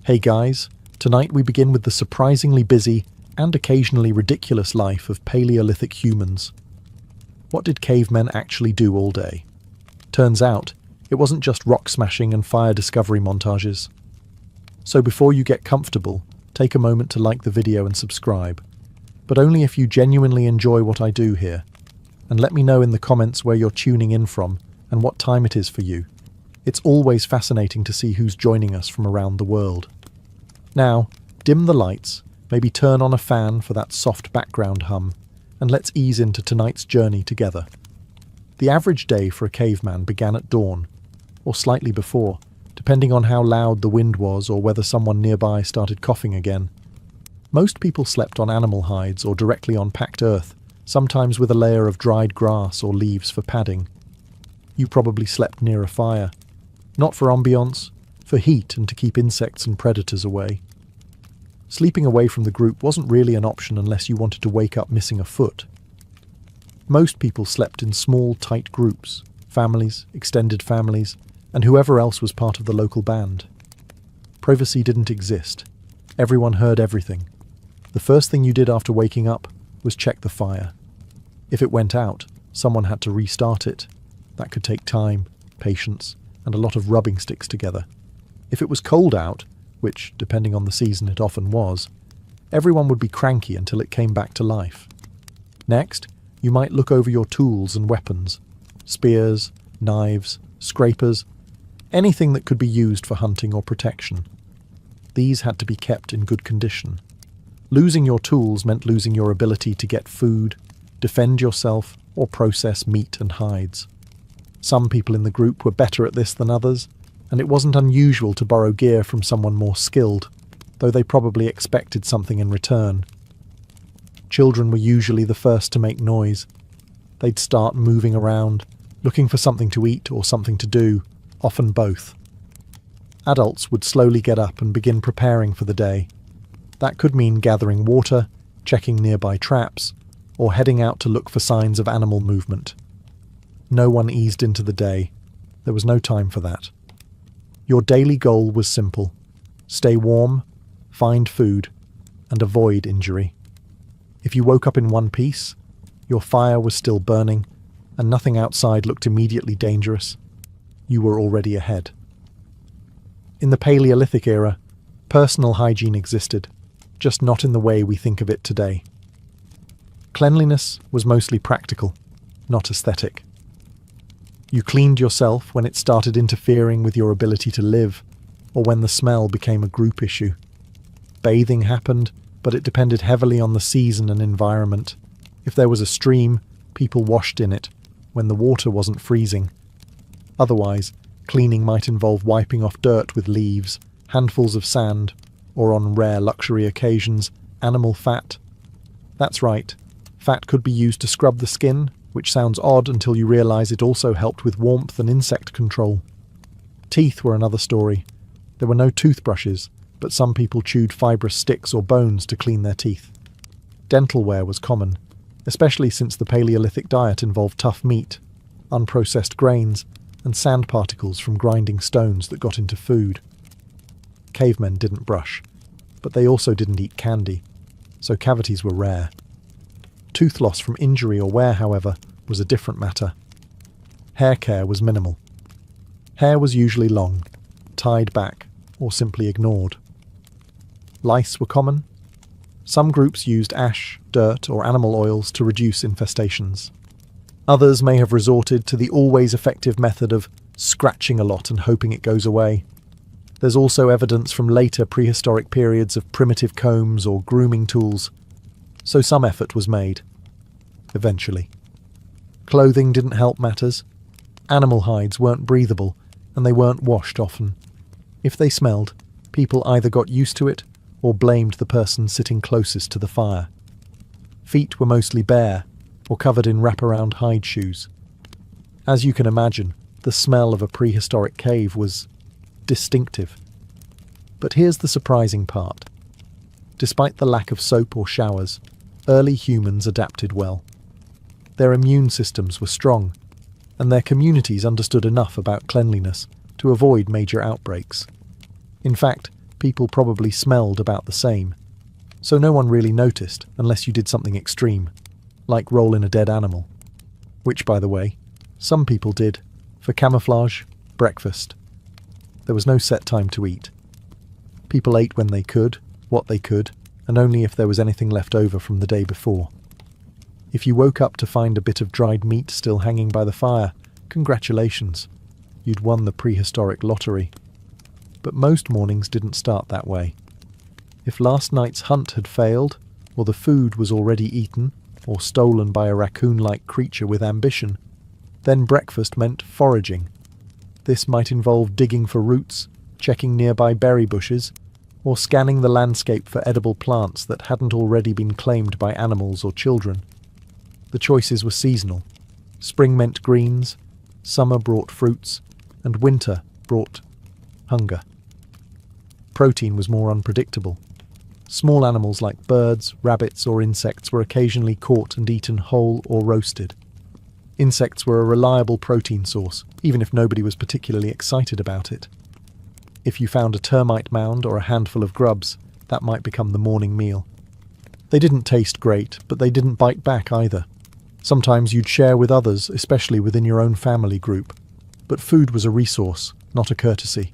Hey guys, tonight we begin with the surprisingly busy and occasionally ridiculous life of Paleolithic humans. What did cavemen actually do all day? Turns out, it wasn't just rock smashing and fire discovery montages. So before you get comfortable, take a moment to like the video and subscribe, but only if you genuinely enjoy what I do here. And let me know in the comments where you're tuning in from and what time it is for you. It's always fascinating to see who's joining us from around the world. Now, dim the lights, maybe turn on a fan for that soft background hum, and let's ease into tonight's journey together. The average day for a caveman began at dawn, or slightly before, depending on how loud the wind was or whether someone nearby started coughing again. Most people slept on animal hides or directly on packed earth, sometimes with a layer of dried grass or leaves for padding. You probably slept near a fire, not for ambiance, for heat and to keep insects and predators away. Sleeping away from the group wasn't really an option unless you wanted to wake up missing a foot. Most people slept in small, tight groups, families, extended families, and whoever else was part of the local band. Privacy didn't exist. Everyone heard everything. The first thing you did after waking up was check the fire. If it went out, someone had to restart it. That could take time, patience, and a lot of rubbing sticks together. If it was cold out, which, depending on the season it often was, everyone would be cranky until it came back to life. Next, you might look over your tools and weapons. Spears, knives, scrapers, anything that could be used for hunting or protection. These had to be kept in good condition. Losing your tools meant losing your ability to get food, defend yourself, or process meat and hides. Some people in the group were better at this than others, and it wasn't unusual to borrow gear from someone more skilled, though they probably expected something in return. Children were usually the first to make noise. They'd start moving around, looking for something to eat or something to do, often both. Adults would slowly get up and begin preparing for the day. That could mean gathering water, checking nearby traps, or heading out to look for signs of animal movement. No one eased into the day. There was no time for that. Your daily goal was simple: stay warm, find food, and avoid injury. If you woke up in one piece, your fire was still burning, and nothing outside looked immediately dangerous, you were already ahead. In the Paleolithic era, personal hygiene existed, just not in the way we think of it today. Cleanliness was mostly practical, not aesthetic. You cleaned yourself when it started interfering with your ability to live, or when the smell became a group issue. Bathing happened, but it depended heavily on the season and environment. If there was a stream, people washed in it, when the water wasn't freezing. Otherwise, cleaning might involve wiping off dirt with leaves, handfuls of sand, or on rare luxury occasions, animal fat. That's right, fat could be used to scrub the skin, which sounds odd until you realise it also helped with warmth and insect control. Teeth were another story. There were no toothbrushes, but some people chewed fibrous sticks or bones to clean their teeth. Dental wear was common, especially since the Paleolithic diet involved tough meat, unprocessed grains, and sand particles from grinding stones that got into food. Cavemen didn't brush, but they also didn't eat candy, so cavities were rare. Tooth loss from injury or wear, however, was a different matter. Hair care was minimal. Hair was usually long, tied back, or simply ignored. Lice were common. Some groups used ash, dirt, or animal oils to reduce infestations. Others may have resorted to the always effective method of scratching a lot and hoping it goes away. There's also evidence from later prehistoric periods of primitive combs or grooming tools, so some effort was made. Eventually. Clothing didn't help matters. Animal hides weren't breathable, and they weren't washed often. If they smelled, people either got used to it or blamed the person sitting closest to the fire. Feet were mostly bare, or covered in wraparound hide shoes. As you can imagine, the smell of a prehistoric cave was distinctive. But here's the surprising part. Despite the lack of soap or showers, early humans adapted well. Their immune systems were strong, and their communities understood enough about cleanliness to avoid major outbreaks. In fact, People probably smelled about the same, so no one really noticed unless you did something extreme, like roll in a dead animal. Which, by the way, some people did, for camouflage, breakfast. There was no set time to eat. People ate when they could, what they could, and only if there was anything left over from the day before. If you woke up to find a bit of dried meat still hanging by the fire, congratulations, you'd won the prehistoric lottery. But most mornings didn't start that way. If last night's hunt had failed, or the food was already eaten, or stolen by a raccoon-like creature with ambition, then breakfast meant foraging. This might involve digging for roots, checking nearby berry bushes, or scanning the landscape for edible plants that hadn't already been claimed by animals or children. The choices were seasonal. Spring meant greens, summer brought fruits, and winter brought hunger. Protein was more unpredictable. Small animals like birds, rabbits, or insects were occasionally caught and eaten whole or roasted. Insects were a reliable protein source, even if nobody was particularly excited about it. If you found a termite mound or a handful of grubs, that might become the morning meal. They didn't taste great, but they didn't bite back either. Sometimes you'd share with others, especially within your own family group. But food was a resource, not a courtesy.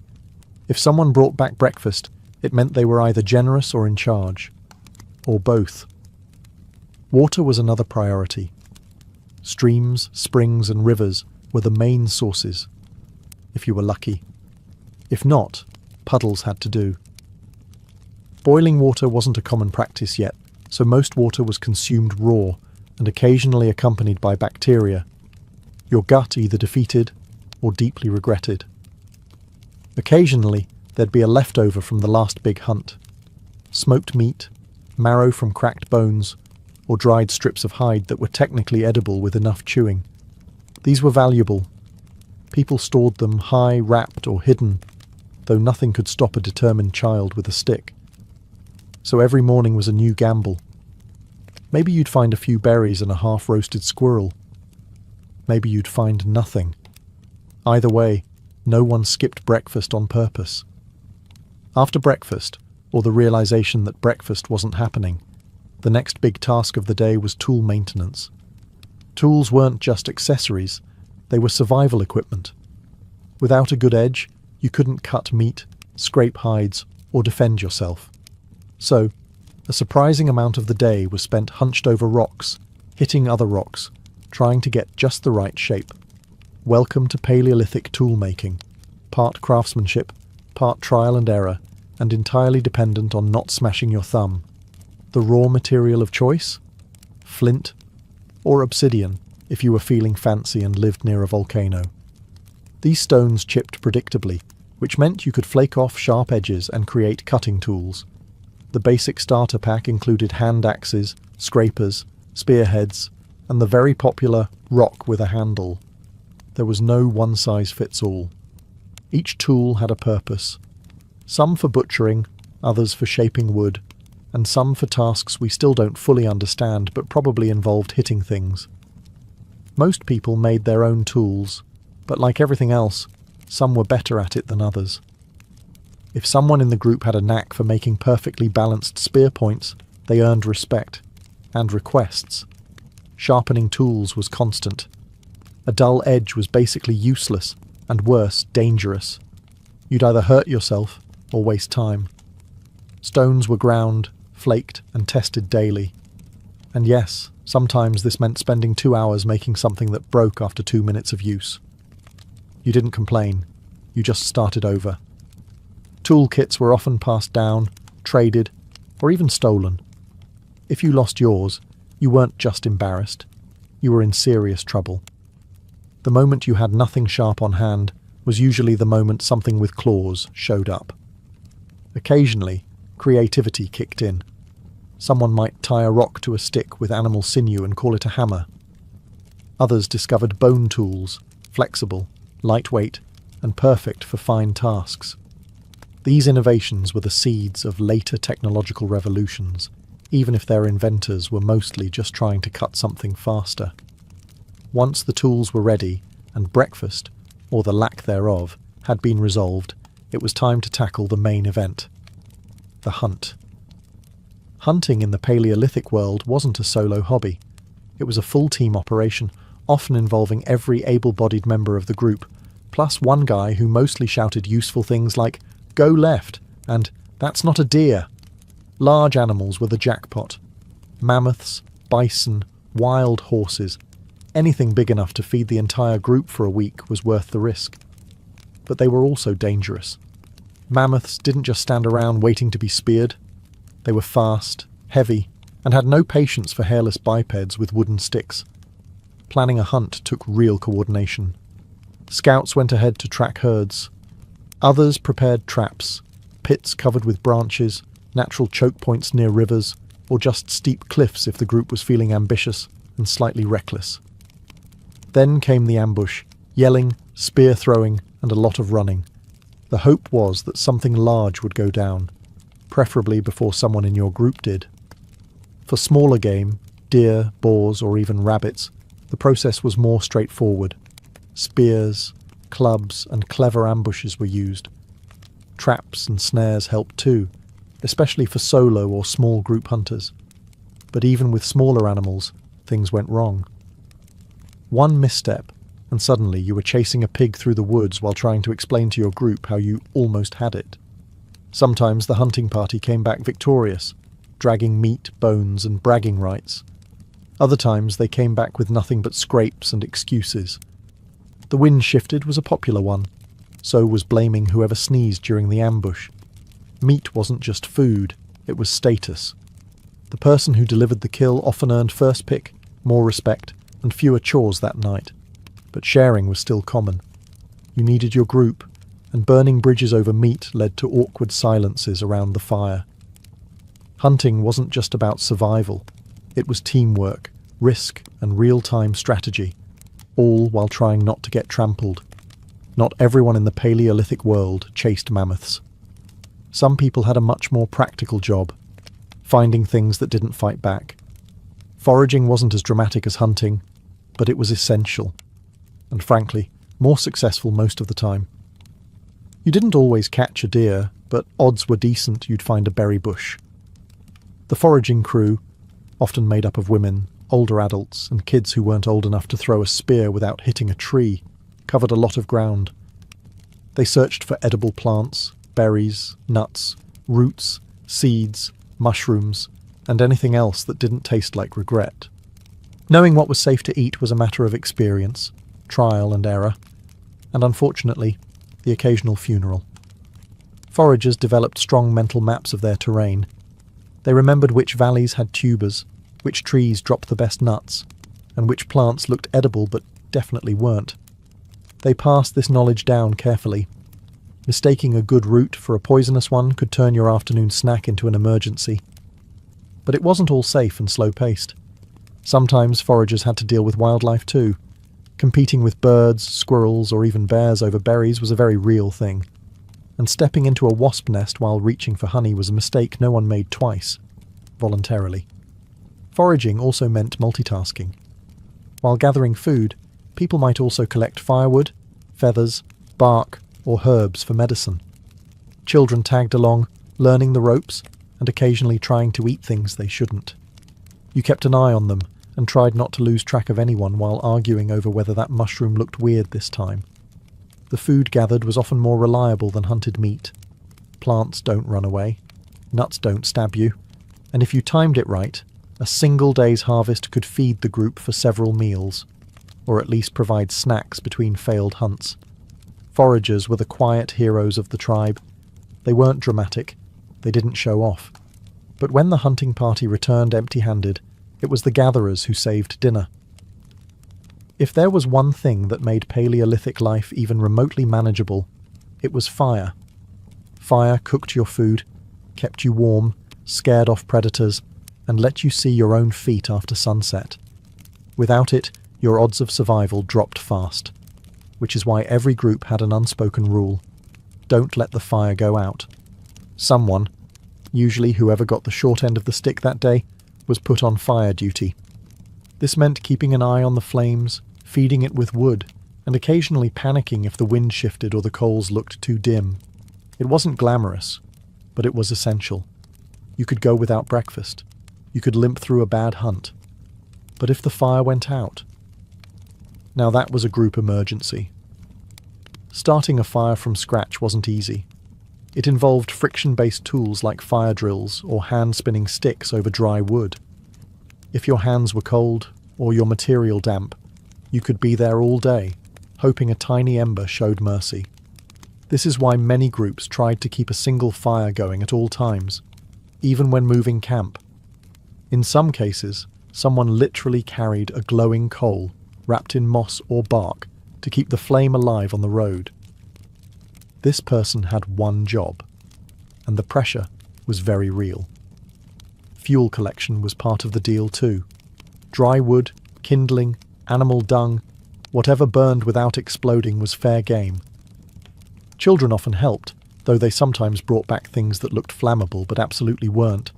If someone brought back breakfast, it meant they were either generous or in charge. Or both. Water was another priority. Streams, springs, and rivers were the main sources, if you were lucky. If not, puddles had to do. Boiling water wasn't a common practice yet, so most water was consumed raw and occasionally accompanied by bacteria, your gut either defeated or deeply regretted. Occasionally, there'd be a leftover from the last big hunt. Smoked meat, marrow from cracked bones, or dried strips of hide that were technically edible with enough chewing. These were valuable. People stored them high, wrapped, or hidden, though nothing could stop a determined child with a stick. So every morning was a new gamble. Maybe you'd find a few berries and a half-roasted squirrel. Maybe you'd find nothing. Either way, no one skipped breakfast on purpose. After breakfast, or the realization that breakfast wasn't happening, the next big task of the day was tool maintenance. Tools weren't just accessories, they were survival equipment. Without a good edge, you couldn't cut meat, scrape hides, or defend yourself. So, a surprising amount of the day was spent hunched over rocks, hitting other rocks, trying to get just the right shape. Welcome to Paleolithic tool-making, part craftsmanship, part trial and error, and entirely dependent on not smashing your thumb. The raw material of choice? Flint, or obsidian, if you were feeling fancy and lived near a volcano. These stones chipped predictably, which meant you could flake off sharp edges and create cutting tools. The basic starter pack included hand axes, scrapers, spearheads, and the very popular rock with a handle. There was no one-size-fits-all. Each tool had a purpose. Some for butchering, others for shaping wood, and some for tasks we still don't fully understand but probably involved hitting things. Most people made their own tools, but like everything else, some were better at it than others. If someone in the group had a knack for making perfectly balanced spear points, they earned respect, and requests. Sharpening tools was constant. A dull edge was basically useless, and worse, dangerous. You'd either hurt yourself or waste time. Stones were ground, flaked, and tested daily. And yes, sometimes this meant spending 2 hours making something that broke after 2 minutes of use. You didn't complain. You just started over. Toolkits were often passed down, traded, or even stolen. If you lost yours, you weren't just embarrassed. You were in serious trouble. The moment you had nothing sharp on hand was usually the moment something with claws showed up. Occasionally, creativity kicked in. Someone might tie a rock to a stick with animal sinew and call it a hammer. Others discovered bone tools, flexible, lightweight, and perfect for fine tasks. These innovations were the seeds of later technological revolutions, even if their inventors were mostly just trying to cut something faster. Once the tools were ready, and breakfast, or the lack thereof, had been resolved, it was time to tackle the main event, the hunt. Hunting in the Paleolithic world wasn't a solo hobby. It was a full-team operation, often involving every able-bodied member of the group, plus one guy who mostly shouted useful things like, "Go left," and "That's not a deer." Large animals were the jackpot. Mammoths, bison, wild horses. Anything big enough to feed the entire group for a week was worth the risk. But they were also dangerous. Mammoths didn't just stand around waiting to be speared. They were fast, heavy, and had no patience for hairless bipeds with wooden sticks. Planning a hunt took real coordination. Scouts went ahead to track herds. Others prepared traps, pits covered with branches, natural choke points near rivers, or just steep cliffs if the group was feeling ambitious and slightly reckless. Then came the ambush, yelling, spear throwing, and a lot of running. The hope was that something large would go down, preferably before someone in your group did. For smaller game, deer, boars, or even rabbits, the process was more straightforward. Spears, clubs, and clever ambushes were used. Traps and snares helped too, especially for solo or small group hunters. But even with smaller animals, things went wrong. One misstep, and suddenly you were chasing a pig through the woods while trying to explain to your group how you almost had it. Sometimes the hunting party came back victorious, dragging meat, bones, and bragging rights. Other times they came back with nothing but scrapes and excuses. The wind shifted was a popular one. So was blaming whoever sneezed during the ambush. Meat wasn't just food, it was status. The person who delivered the kill often earned first pick, more respect, and fewer chores that night. But sharing was still common. You needed your group, and burning bridges over meat led to awkward silences around the fire. Hunting wasn't just about survival. It was teamwork, risk, and real-time strategy, all while trying not to get trampled. Not everyone in the Paleolithic world chased mammoths. Some people had a much more practical job, finding things that didn't fight back. Foraging wasn't as dramatic as hunting, but it was essential, and frankly, more successful most of the time. You didn't always catch a deer, but odds were decent you'd find a berry bush. The foraging crew, often made up of women, older adults, and kids who weren't old enough to throw a spear without hitting a tree, covered a lot of ground. They searched for edible plants, berries, nuts, roots, seeds, mushrooms, and anything else that didn't taste like regret. Knowing what was safe to eat was a matter of experience, trial and error, and unfortunately, the occasional funeral. Foragers developed strong mental maps of their terrain. They remembered which valleys had tubers, which trees dropped the best nuts, and which plants looked edible but definitely weren't. They passed this knowledge down carefully. Mistaking a good route for a poisonous one could turn your afternoon snack into an emergency. But it wasn't all safe and slow-paced. Sometimes foragers had to deal with wildlife too. Competing with birds, squirrels, or even bears over berries was a very real thing. And stepping into a wasp nest while reaching for honey was a mistake no one made twice, voluntarily. Foraging also meant multitasking. While gathering food, people might also collect firewood, feathers, bark, or herbs for medicine. Children tagged along, learning the ropes, and occasionally trying to eat things they shouldn't. You kept an eye on them, and tried not to lose track of anyone while arguing over whether that mushroom looked weird this time. The food gathered was often more reliable than hunted meat. Plants don't run away, nuts don't stab you, and if you timed it right, a single day's harvest could feed the group for several meals, or at least provide snacks between failed hunts. Foragers were the quiet heroes of the tribe. They weren't dramatic, they didn't show off. But when the hunting party returned empty-handed, it was the gatherers who saved dinner. If there was one thing that made Paleolithic life even remotely manageable, it was fire. Fire cooked your food, kept you warm, scared off predators, and let you see your own feet after sunset. Without it, your odds of survival dropped fast, which is why every group had an unspoken rule: don't let the fire go out. Someone, usually whoever got the short end of the stick that day, was put on fire duty. This meant keeping an eye on the flames, feeding it with wood, and occasionally panicking if the wind shifted or the coals looked too dim. It wasn't glamorous, but it was essential. You could go without breakfast. You could limp through a bad hunt. But if the fire went out? Now that was a group emergency. Starting a fire from scratch wasn't easy. It involved friction-based tools like fire drills or hand-spinning sticks over dry wood. If your hands were cold or your material damp, you could be there all day, hoping a tiny ember showed mercy. This is why many groups tried to keep a single fire going at all times, even when moving camp. In some cases, someone literally carried a glowing coal wrapped in moss or bark to keep the flame alive on the road. This person had one job, and the pressure was very real. Fuel collection was part of the deal too. Dry wood, kindling, animal dung, whatever burned without exploding was fair game. Children often helped, though they sometimes brought back things that looked flammable but absolutely weren't,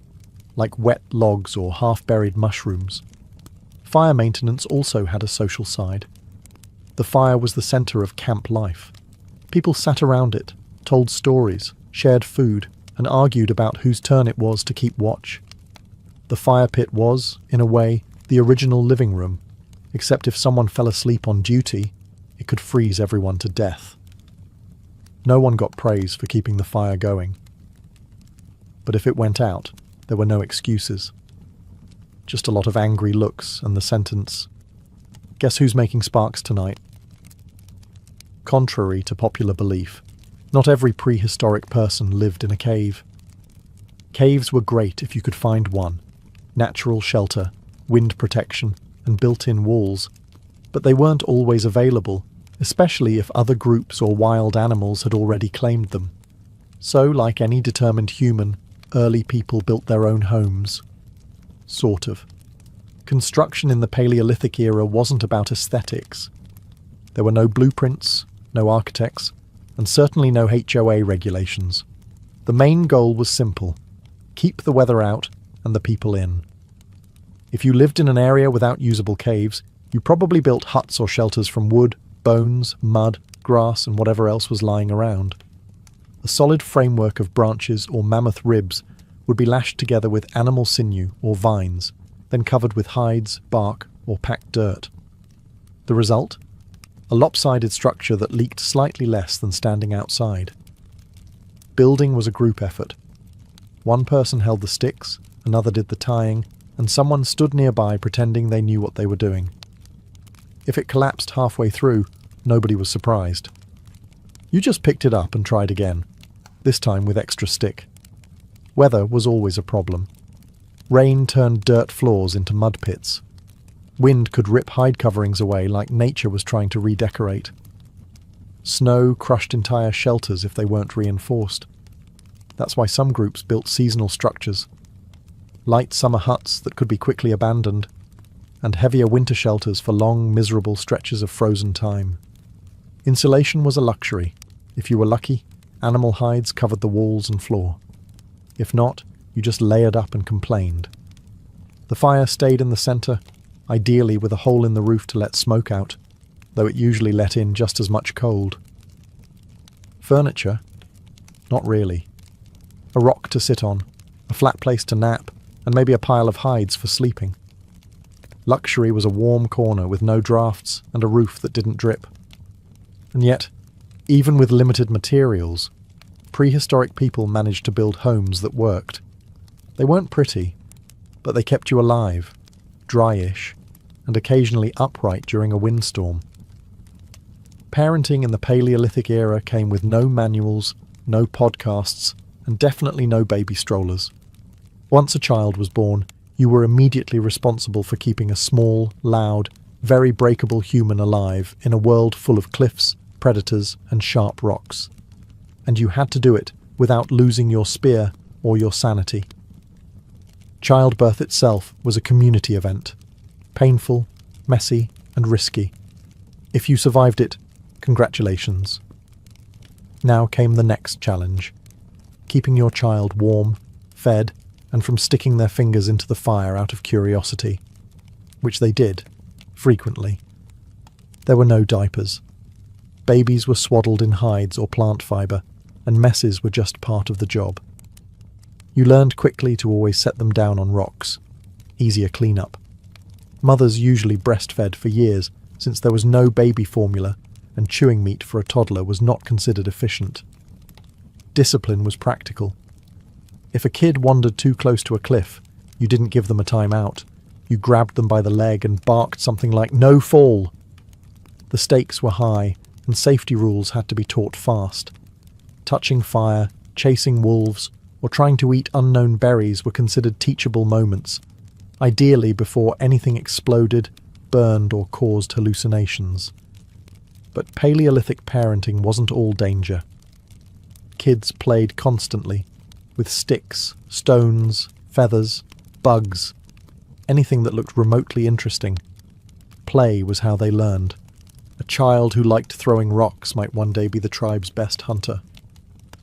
like wet logs or half-buried mushrooms. Fire maintenance also had a social side. The fire was the centre of camp life. People sat around it, told stories, shared food, and argued about whose turn it was to keep watch. The fire pit was, in a way, the original living room, except if someone fell asleep on duty, it could freeze everyone to death. No one got praise for keeping the fire going. But if it went out, there were no excuses. Just a lot of angry looks and the sentence, "Guess who's making sparks tonight?" Contrary to popular belief, not every prehistoric person lived in a cave. Caves were great if you could find one. Natural shelter, wind protection, and built-in walls. But they weren't always available, especially if other groups or wild animals had already claimed them. So, like any determined human, early people built their own homes. Sort of. Construction in the Paleolithic era wasn't about aesthetics. There were no blueprints, no architects, and certainly no HOA regulations. The main goal was simple: keep the weather out and the people in. If you lived in an area without usable caves, you probably built huts or shelters from wood, bones, mud, grass, and whatever else was lying around. A solid framework of branches or mammoth ribs would be lashed together with animal sinew or vines, then covered with hides, bark, or packed dirt. The result? A lopsided structure that leaked slightly less than standing outside. Building was a group effort. One person held the sticks, another did the tying, and someone stood nearby pretending they knew what they were doing. If it collapsed halfway through, nobody was surprised. You just picked it up and tried again, this time with extra stick. Weather was always a problem. Rain turned dirt floors into mud pits. Wind could rip hide coverings away like nature was trying to redecorate. Snow crushed entire shelters if they weren't reinforced. That's why some groups built seasonal structures. Light summer huts that could be quickly abandoned, and heavier winter shelters for long, miserable stretches of frozen time. Insulation was a luxury. If you were lucky, animal hides covered the walls and floor. If not, you just layered up and complained. The fire stayed in the centre, ideally with a hole in the roof to let smoke out, though it usually let in just as much cold. Furniture? Not really. A rock to sit on, a flat place to nap, and maybe a pile of hides for sleeping. Luxury was a warm corner with no drafts and a roof that didn't drip. And yet, even with limited materials, prehistoric people managed to build homes that worked. They weren't pretty, but they kept you alive, dryish, and occasionally upright during a windstorm. Parenting in the Paleolithic era came with no manuals, no podcasts, and definitely no baby strollers. Once a child was born, you were immediately responsible for keeping a small, loud, very breakable human alive in a world full of cliffs, predators, and sharp rocks. And you had to do it without losing your spear or your sanity. Childbirth itself was a community event. Painful, messy, and risky. If you survived it, congratulations. Now came the next challenge. Keeping your child warm, fed, and from sticking their fingers into the fire out of curiosity. Which they did, frequently. There were no diapers. Babies were swaddled in hides or plant fibre, and messes were just part of the job. You learned quickly to always set them down on rocks. Easier cleanup. Mothers usually breastfed for years, since there was no baby formula, and chewing meat for a toddler was not considered efficient. Discipline was practical. If a kid wandered too close to a cliff, you didn't give them a time out. You grabbed them by the leg and barked something like, "No fall!" The stakes were high, and safety rules had to be taught fast. Touching fire, chasing wolves, or trying to eat unknown berries were considered teachable moments, ideally before anything exploded, burned, or caused hallucinations. But Paleolithic parenting wasn't all danger. Kids played constantly, with sticks, stones, feathers, bugs, anything that looked remotely interesting. Play was how they learned. A child who liked throwing rocks might one day be the tribe's best hunter.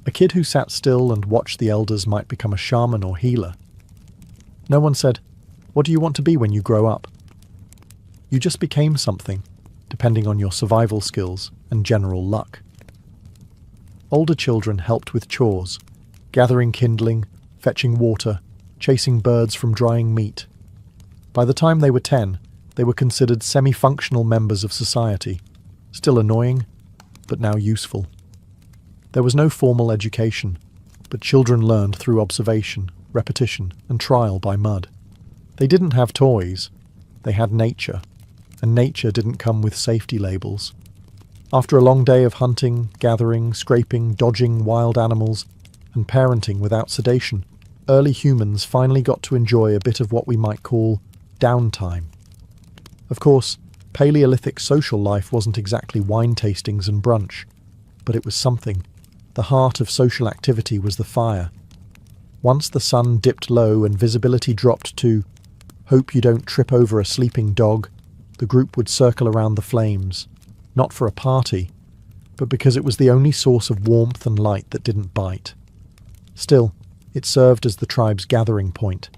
A kid who sat still and watched the elders might become a shaman or healer. No one said, "What do you want to be when you grow up?" You just became something, depending on your survival skills and general luck. Older children helped with chores, gathering kindling, fetching water, chasing birds from drying meat. By the time they were 10, they were considered semi-functional members of society, still annoying, but now useful. There was no formal education, but children learned through observation, repetition, and trial by mud. They didn't have toys, they had nature, and nature didn't come with safety labels. After a long day of hunting, gathering, scraping, dodging wild animals, and parenting without sedation, early humans finally got to enjoy a bit of what we might call downtime. Of course, Paleolithic social life wasn't exactly wine tastings and brunch, but it was something. The heart of social activity was the fire. Once the sun dipped low and visibility dropped to "hope you don't trip over a sleeping dog," the group would circle around the flames, not for a party, but because it was the only source of warmth and light that didn't bite. Still, it served as the tribe's gathering point.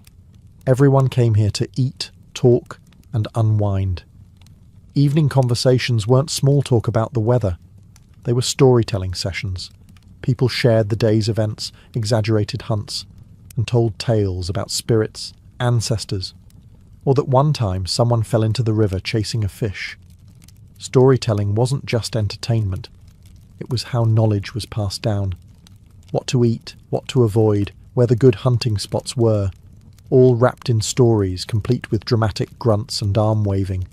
Everyone came here to eat, talk, and unwind. Evening conversations weren't small talk about the weather. They were storytelling sessions. People shared the day's events, exaggerated hunts, and told tales about spirits, ancestors, or that one time someone fell into the river chasing a fish. Storytelling wasn't just entertainment. It was how knowledge was passed down. What to eat, what to avoid, where the good hunting spots were, all wrapped in stories complete with dramatic grunts and arm-waving.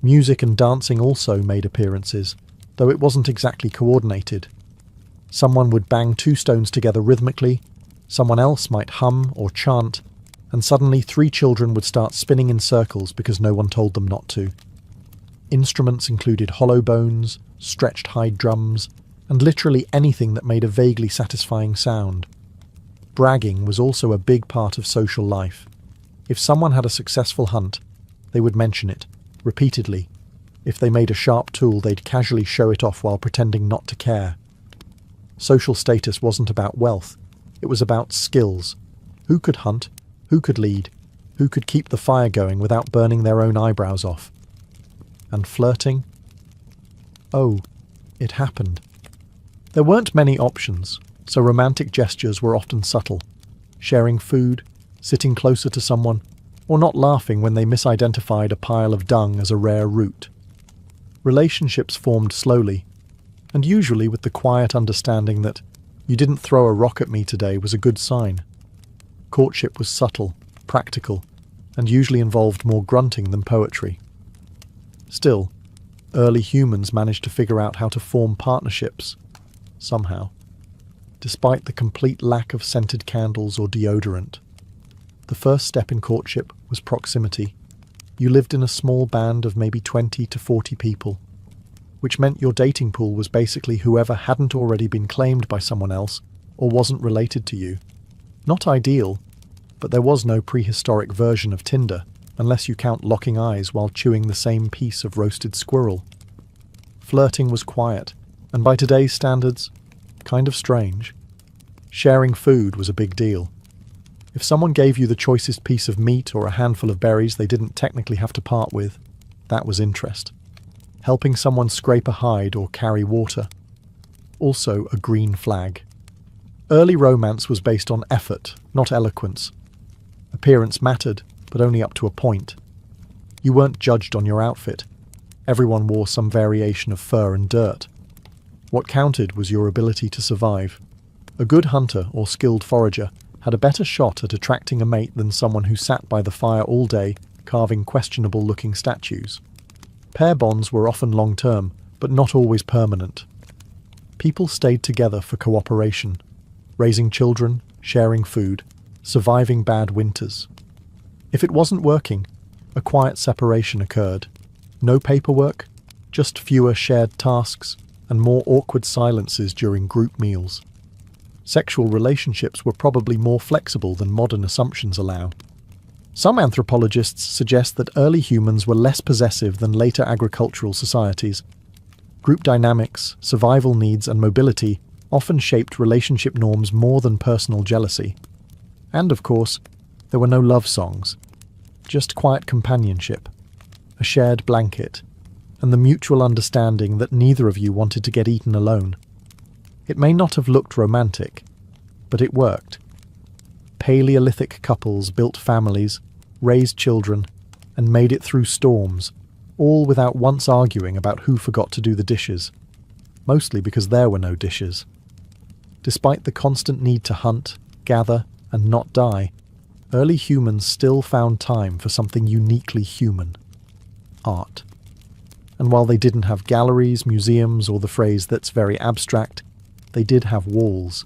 Music and dancing also made appearances, though it wasn't exactly coordinated. Someone would bang two stones together rhythmically, someone else might hum or chant, and suddenly 3 children would start spinning in circles because no one told them not to. Instruments included hollow bones, stretched hide drums, and literally anything that made a vaguely satisfying sound. Bragging was also a big part of social life. If someone had a successful hunt, they would mention it, repeatedly. If they made a sharp tool, they'd casually show it off while pretending not to care. Social status wasn't about wealth, it was about skills. Who could hunt? Who could lead? Who could keep the fire going without burning their own eyebrows off? And flirting? Oh, it happened. There weren't many options, so romantic gestures were often subtle. Sharing food, sitting closer to someone, or not laughing when they misidentified a pile of dung as a rare root. Relationships formed slowly, and usually with the quiet understanding that "you didn't throw a rock at me today" was a good sign. Courtship was subtle, practical, and usually involved more grunting than poetry. Still, early humans managed to figure out how to form partnerships, somehow, despite the complete lack of scented candles or deodorant. The first step in courtship was proximity. You lived in a small band of maybe 20 to 40 people, which meant your dating pool was basically whoever hadn't already been claimed by someone else or wasn't related to you. Not ideal, but there was no prehistoric version of Tinder, unless you count locking eyes while chewing the same piece of roasted squirrel. Flirting was quiet, and by today's standards, kind of strange. Sharing food was a big deal. If someone gave you the choicest piece of meat or a handful of berries they didn't technically have to part with, that was interest. Helping someone scrape a hide or carry water. Also a green flag. Early romance was based on effort, not eloquence. Appearance mattered, but only up to a point. You weren't judged on your outfit. Everyone wore some variation of fur and dirt. What counted was your ability to survive. A good hunter or skilled forager had a better shot at attracting a mate than someone who sat by the fire all day carving questionable-looking statues. Pair bonds were often long-term, but not always permanent. People stayed together for cooperation, raising children, sharing food, surviving bad winters. If it wasn't working, a quiet separation occurred. No paperwork, just fewer shared tasks, and more awkward silences during group meals. Sexual relationships were probably more flexible than modern assumptions allow. Some anthropologists suggest that early humans were less possessive than later agricultural societies. Group dynamics, survival needs, and mobility often shaped relationship norms more than personal jealousy. And, of course, there were no love songs, just quiet companionship, a shared blanket, and the mutual understanding that neither of you wanted to get eaten alone. It may not have looked romantic, but it worked. Paleolithic couples built families, raised children, and made it through storms, all without once arguing about who forgot to do the dishes, mostly because there were no dishes. Despite the constant need to hunt, gather, and not die, early humans still found time for something uniquely human: art. And while they didn't have galleries, museums, or the phrase "that's very abstract," they did have walls.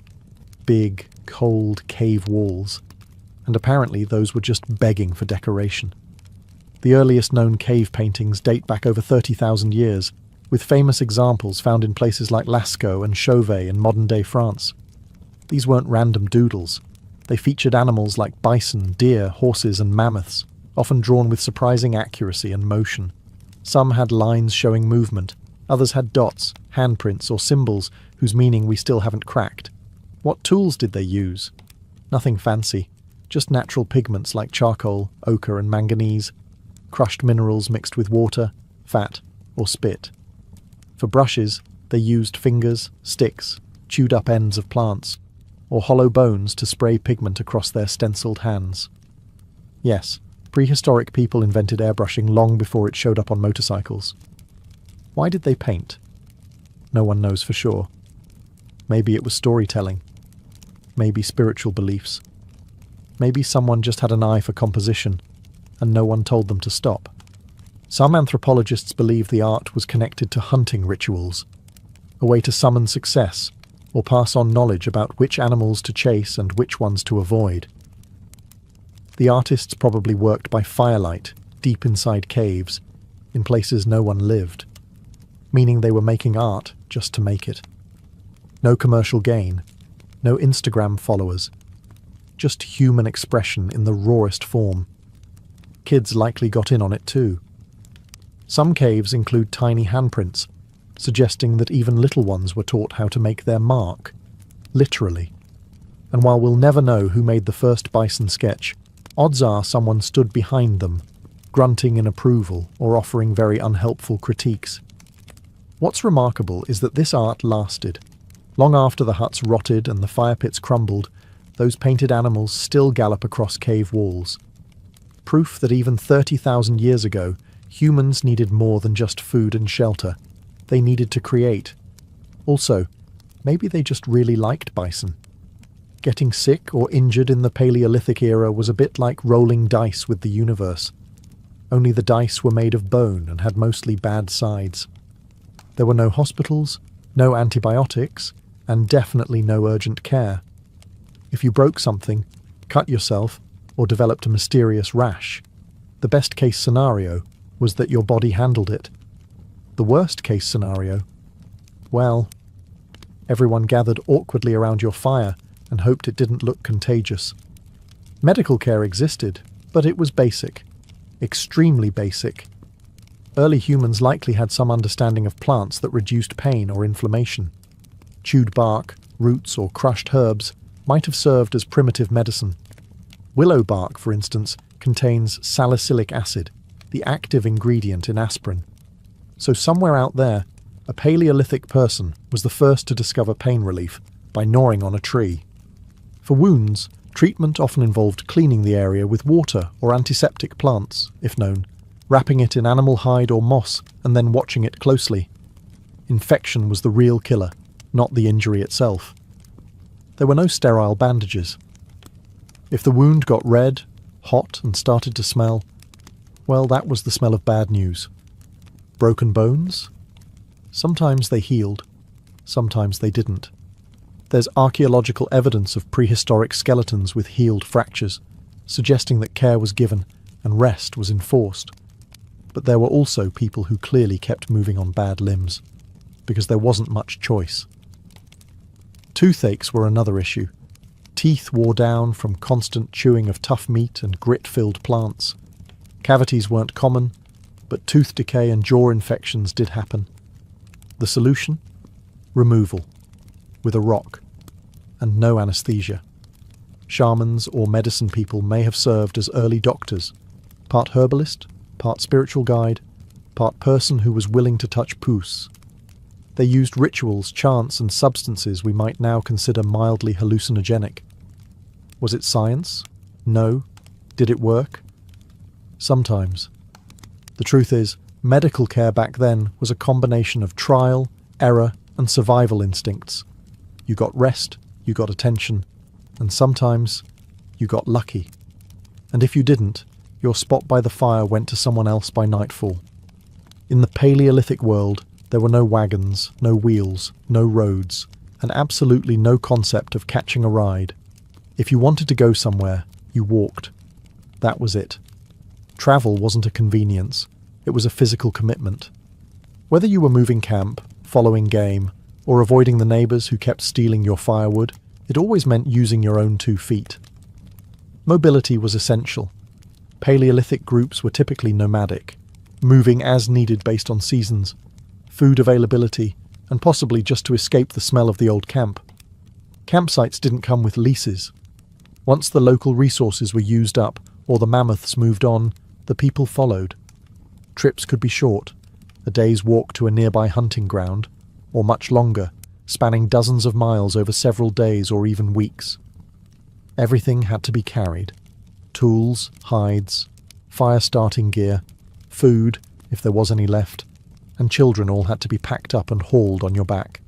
Big, cold cave walls. And apparently those were just begging for decoration. The earliest known cave paintings date back over 30,000 years, with famous examples found in places like Lascaux and Chauvet in modern-day France. These weren't random doodles. They featured animals like bison, deer, horses, and mammoths, often drawn with surprising accuracy and motion. Some had lines showing movement, others had dots, handprints, or symbols whose meaning we still haven't cracked. What tools did they use? Nothing fancy, just natural pigments like charcoal, ochre, and manganese, crushed minerals mixed with water, fat, or spit. For brushes, they used fingers, sticks, chewed-up ends of plants, or hollow bones to spray pigment across their stenciled hands. Yes, prehistoric people invented airbrushing long before it showed up on motorcycles. Why did they paint? No one knows for sure. Maybe it was storytelling. Maybe spiritual beliefs. Maybe someone just had an eye for composition, and no one told them to stop. Some anthropologists believe the art was connected to hunting rituals, a way to summon success, or pass on knowledge about which animals to chase and which ones to avoid. The artists probably worked by firelight, deep inside caves, in places no one lived, meaning they were making art just to make it. No commercial gain, no Instagram followers, just human expression in the rawest form. Kids likely got in on it too. Some caves include tiny handprints, suggesting that even little ones were taught how to make their mark, literally. And while we'll never know who made the first bison sketch, odds are someone stood behind them, grunting in approval or offering very unhelpful critiques. What's remarkable is that this art lasted. Long after the huts rotted and the fire pits crumbled, those painted animals still gallop across cave walls. Proof that even 30,000 years ago, humans needed more than just food and shelter. They needed to create. Also, maybe they just really liked bison. Getting sick or injured in the Paleolithic era was a bit like rolling dice with the universe. Only the dice were made of bone and had mostly bad sides. There were no hospitals, no antibiotics, and definitely no urgent care. If you broke something, cut yourself, or developed a mysterious rash, the best-case scenario was that your body handled it. The worst-case scenario, well, everyone gathered awkwardly around your fire and hoped it didn't look contagious. Medical care existed, but it was basic. Extremely basic. Early humans likely had some understanding of plants that reduced pain or inflammation. Chewed bark, roots, or crushed herbs might have served as primitive medicine. Willow bark, for instance, contains salicylic acid, the active ingredient in aspirin. So somewhere out there, a Paleolithic person was the first to discover pain relief by gnawing on a tree. For wounds, treatment often involved cleaning the area with water or antiseptic plants, if known, wrapping it in animal hide or moss and then watching it closely. Infection was the real killer, not the injury itself. There were no sterile bandages. If the wound got red, hot and started to smell, well, that was the smell of bad news. Broken bones? Sometimes they healed, sometimes they didn't. There's archaeological evidence of prehistoric skeletons with healed fractures, suggesting that care was given and rest was enforced. But there were also people who clearly kept moving on bad limbs, because there wasn't much choice. Toothaches were another issue. Teeth wore down from constant chewing of tough meat and grit-filled plants. Cavities weren't common, but tooth decay and jaw infections did happen. The solution? Removal, with a rock, and no anesthesia. Shamans or medicine people may have served as early doctors, part herbalist, part spiritual guide, part person who was willing to touch pus. They used rituals, chants, and substances we might now consider mildly hallucinogenic. Was it science? No. Did it work? Sometimes. The truth is, medical care back then was a combination of trial, error, and survival instincts. You got rest, you got attention, and sometimes you got lucky. And if you didn't, your spot by the fire went to someone else by nightfall. In the Paleolithic world, there were no wagons, no wheels, no roads, and absolutely no concept of catching a ride. If you wanted to go somewhere, you walked. That was it. Travel wasn't a convenience, it was a physical commitment. Whether you were moving camp, following game, or avoiding the neighbours who kept stealing your firewood, it always meant using your own 2 feet. Mobility was essential. Paleolithic groups were typically nomadic, moving as needed based on seasons, food availability, and possibly just to escape the smell of the old camp. Campsites didn't come with leases. Once the local resources were used up or the mammoths moved on, the people followed. Trips could be short, a day's walk to a nearby hunting ground, or much longer, spanning dozens of miles over several days or even weeks. Everything had to be carried. Tools, hides, fire-starting gear, food, if there was any left, and children all had to be packed up and hauled on your back.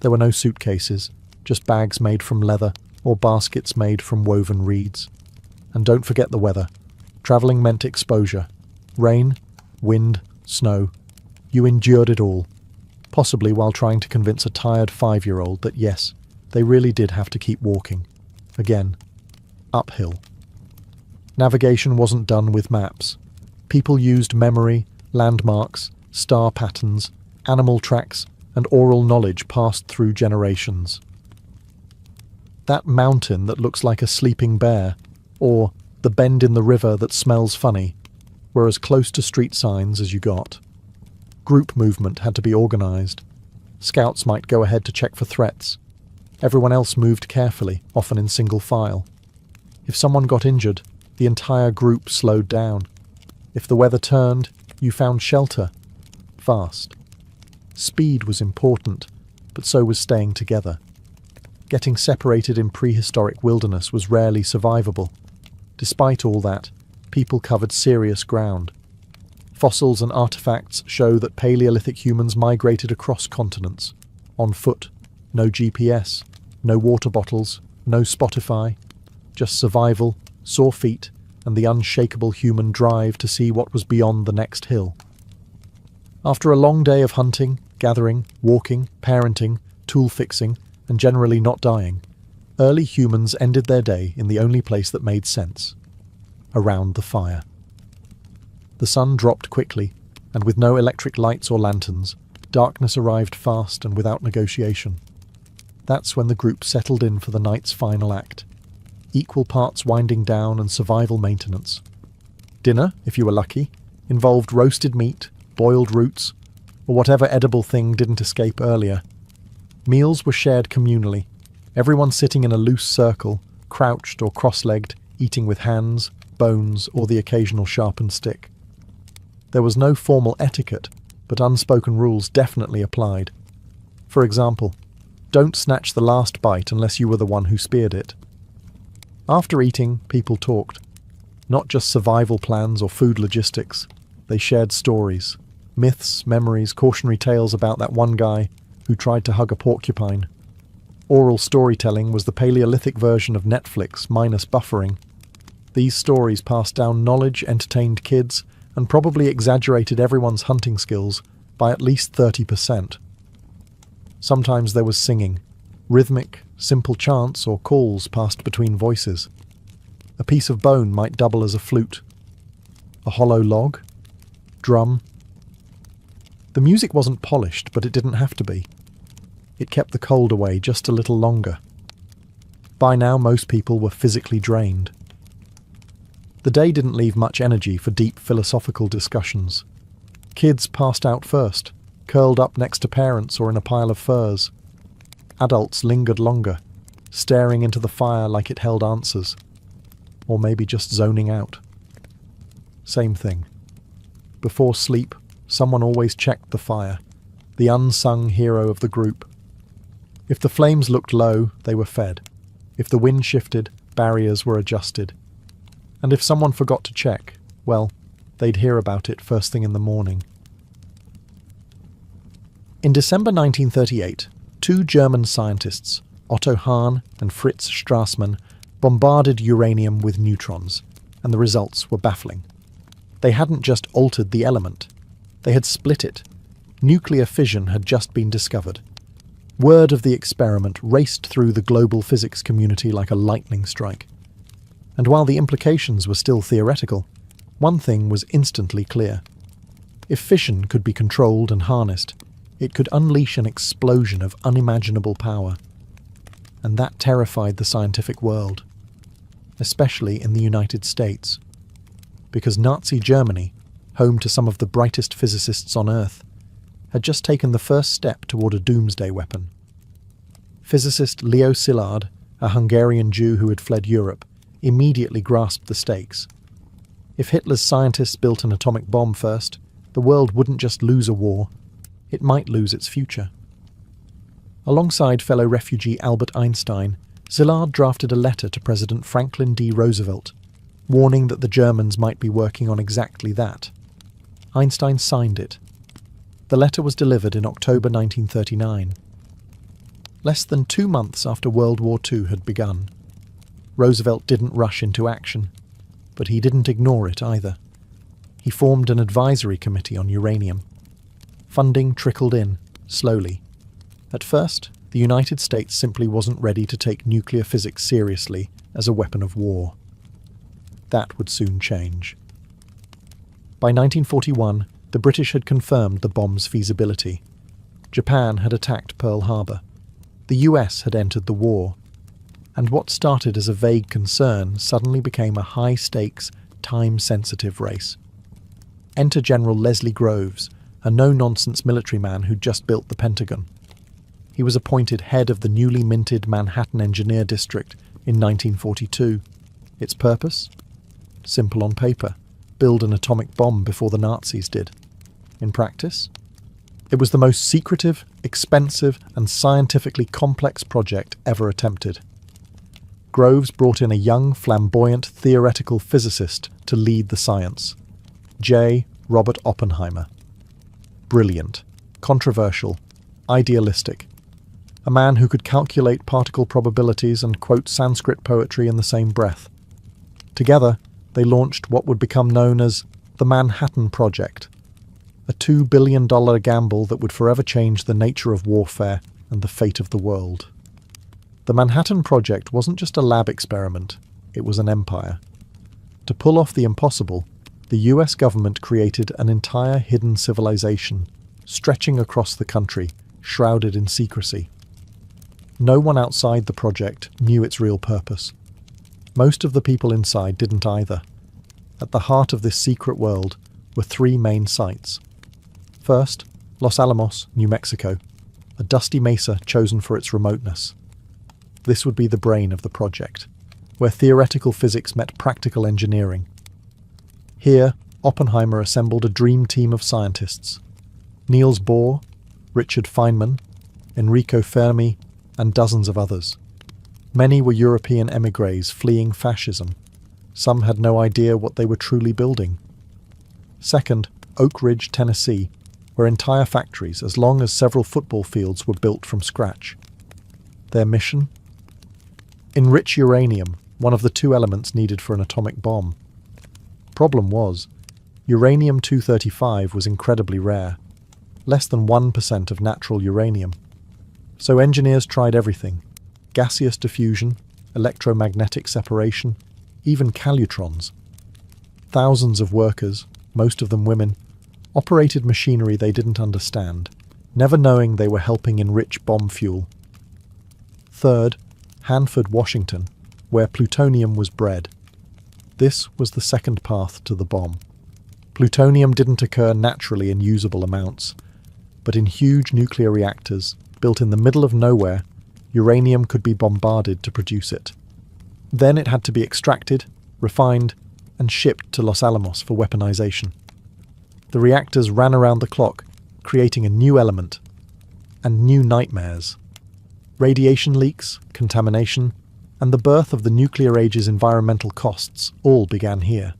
There were no suitcases, just bags made from leather or baskets made from woven reeds. And don't forget the weather. Travelling meant exposure. Rain, wind, snow. You endured it all, possibly while trying to convince a tired 5-year-old that yes, they really did have to keep walking. Again, uphill. Navigation wasn't done with maps. People used memory, landmarks, star patterns, animal tracks, and oral knowledge passed through generations. That mountain that looks like a sleeping bear, or the bend in the river that smells funny, were as close to street signs as you got. Group movement had to be organised. Scouts might go ahead to check for threats. Everyone else moved carefully, often in single file. If someone got injured, the entire group slowed down. If the weather turned, you found shelter. Fast. Speed was important, but so was staying together. Getting separated in prehistoric wilderness was rarely survivable. Despite all that, people covered serious ground. Fossils and artifacts show that Paleolithic humans migrated across continents, on foot, no GPS, no water bottles, no Spotify, just survival, sore feet, and the unshakable human drive to see what was beyond the next hill. After a long day of hunting, gathering, walking, parenting, tool fixing, and generally not dying, early humans ended their day in the only place that made sense: around the fire. The sun dropped quickly, and with no electric lights or lanterns, darkness arrived fast and without negotiation. That's when the group settled in for the night's final act, equal parts winding down and survival maintenance. Dinner, if you were lucky, involved roasted meat, boiled roots, or whatever edible thing didn't escape earlier. Meals were shared communally, everyone sitting in a loose circle, crouched or cross-legged, eating with hands, bones, or the occasional sharpened stick. There was no formal etiquette, but unspoken rules definitely applied. For example, don't snatch the last bite unless you were the one who speared it. After eating, people talked. Not just survival plans or food logistics. They shared stories. Myths, memories, cautionary tales about that one guy who tried to hug a porcupine. Oral storytelling was the Paleolithic version of Netflix, minus buffering. These stories passed down knowledge, entertained kids, and probably exaggerated everyone's hunting skills by at least 30%. Sometimes there was singing, rhythmic, simple chants or calls passed between voices. A piece of bone might double as a flute. A hollow log? Drum? The music wasn't polished, but it didn't have to be. It kept the cold away just a little longer. By now, most people were physically drained. The day didn't leave much energy for deep philosophical discussions. Kids passed out first, curled up next to parents or in a pile of furs. Adults lingered longer, staring into the fire like it held answers. Or maybe just zoning out. Same thing. Before sleep, someone always checked the fire, the unsung hero of the group. If the flames looked low, they were fed. If the wind shifted, barriers were adjusted. And if someone forgot to check, well, they'd hear about it first thing in the morning. In December 1938, two German scientists, Otto Hahn and Fritz Strassmann, bombarded uranium with neutrons, and the results were baffling. They hadn't just altered the element. They had split it. Nuclear fission had just been discovered. Word of the experiment raced through the global physics community like a lightning strike. And while the implications were still theoretical, one thing was instantly clear. If fission could be controlled and harnessed, it could unleash an explosion of unimaginable power. And that terrified the scientific world, especially in the United States. Because Nazi Germany, home to some of the brightest physicists on Earth, had just taken the first step toward a doomsday weapon. Physicist Leo Szilard, a Hungarian Jew who had fled Europe, immediately grasped the stakes. If Hitler's scientists built an atomic bomb first, the world wouldn't just lose a war, it might lose its future. Alongside fellow refugee Albert Einstein, Szilard drafted a letter to President Franklin D. Roosevelt, warning that the Germans might be working on exactly that. Einstein signed it. The letter was delivered in October 1939. Less than 2 months after World War II had begun. Roosevelt didn't rush into action, but he didn't ignore it either. He formed an advisory committee on uranium. Funding trickled in, slowly. At first, the United States simply wasn't ready to take nuclear physics seriously as a weapon of war. That would soon change. By 1941, the British had confirmed the bomb's feasibility. Japan had attacked Pearl Harbor. The US had entered the war. And what started as a vague concern suddenly became a high-stakes, time-sensitive race. Enter General Leslie Groves, a no-nonsense military man who'd just built the Pentagon. He was appointed head of the newly minted Manhattan Engineer District in 1942. Its purpose? Simple on paper. Build an atomic bomb before the Nazis did. In practice? It was the most secretive, expensive, and scientifically complex project ever attempted. Groves brought in a young, flamboyant, theoretical physicist to lead the science. J. Robert Oppenheimer. Brilliant, controversial, idealistic. A man who could calculate particle probabilities and quote Sanskrit poetry in the same breath. Together, they launched what would become known as the Manhattan Project, a $2 billion gamble that would forever change the nature of warfare and the fate of the world. The Manhattan Project wasn't just a lab experiment, it was an empire. To pull off the impossible, the US government created an entire hidden civilization, stretching across the country, shrouded in secrecy. No one outside the project knew its real purpose. Most of the people inside didn't either. At the heart of this secret world were 3 main sites. First, Los Alamos, New Mexico, a dusty mesa chosen for its remoteness. This would be the brain of the project, where theoretical physics met practical engineering. Here, Oppenheimer assembled a dream team of scientists. Niels Bohr, Richard Feynman, Enrico Fermi, and dozens of others. Many were European émigrés fleeing fascism. Some had no idea what they were truly building. Second, Oak Ridge, Tennessee, where entire factories, as long as several football fields, were built from scratch. Their mission? Enrich uranium, one of the two elements needed for an atomic bomb. Problem was, uranium-235 was incredibly rare, less than 1% of natural uranium. So engineers tried everything: gaseous diffusion, electromagnetic separation, even calutrons. Thousands of workers, most of them women, operated machinery they didn't understand, never knowing they were helping enrich bomb fuel. Third, Hanford, Washington, where plutonium was bred. This was the second path to the bomb. Plutonium didn't occur naturally in usable amounts, but in huge nuclear reactors built in the middle of nowhere, uranium could be bombarded to produce it. Then it had to be extracted, refined, and shipped to Los Alamos for weaponization. The reactors ran around the clock, creating a new element and new nightmares. Radiation leaks, contamination, and the birth of the nuclear age's environmental costs all began here.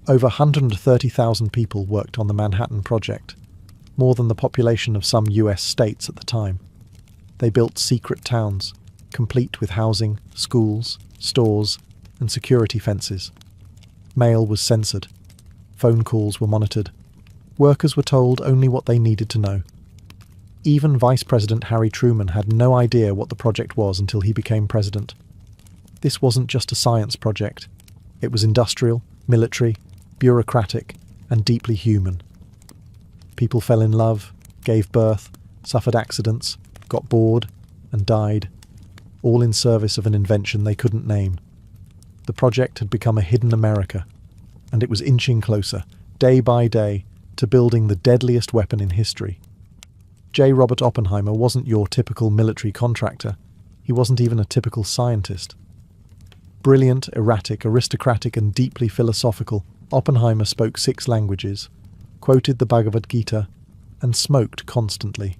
Over 130,000 people worked on the Manhattan Project, more than the population of some US states at the time. They built secret towns, complete with housing, schools, stores, and security fences. Mail was censored. Phone calls were monitored. Workers were told only what they needed to know. Even Vice President Harry Truman had no idea what the project was until he became president. This wasn't just a science project. It was industrial, military, bureaucratic, and deeply human. People fell in love, gave birth, suffered accidents, got bored, and died, all in service of an invention they couldn't name. The project had become a hidden America, and it was inching closer, day by day, to building the deadliest weapon in history. J. Robert Oppenheimer wasn't your typical military contractor. He wasn't even a typical scientist. Brilliant, erratic, aristocratic, and deeply philosophical, Oppenheimer spoke 6 languages, quoted the Bhagavad Gita, and smoked constantly.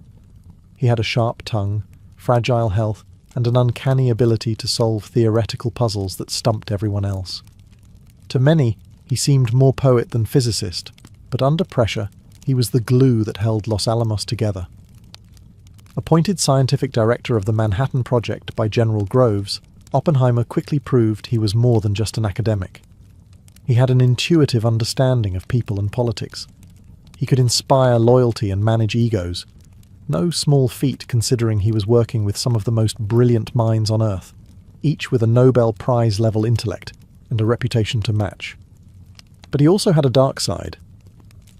He had a sharp tongue, fragile health, and an uncanny ability to solve theoretical puzzles that stumped everyone else. To many, he seemed more poet than physicist, but under pressure, he was the glue that held Los Alamos together. Appointed scientific director of the Manhattan Project by General Groves, Oppenheimer quickly proved he was more than just an academic. He had an intuitive understanding of people and politics. He could inspire loyalty and manage egos. No small feat considering he was working with some of the most brilliant minds on Earth, each with a Nobel Prize-level intellect and a reputation to match. But he also had a dark side.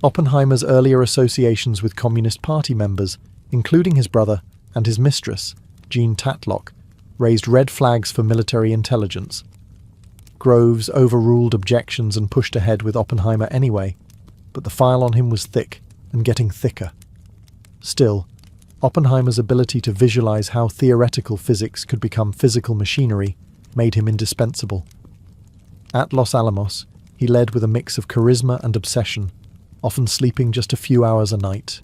Oppenheimer's earlier associations with Communist Party members, including his brother and his mistress, Jean Tatlock, raised red flags for military intelligence. Groves overruled objections and pushed ahead with Oppenheimer anyway, but the file on him was thick and getting thicker. Still, Oppenheimer's ability to visualize how theoretical physics could become physical machinery made him indispensable. At Los Alamos, he led with a mix of charisma and obsession, often sleeping just a few hours a night.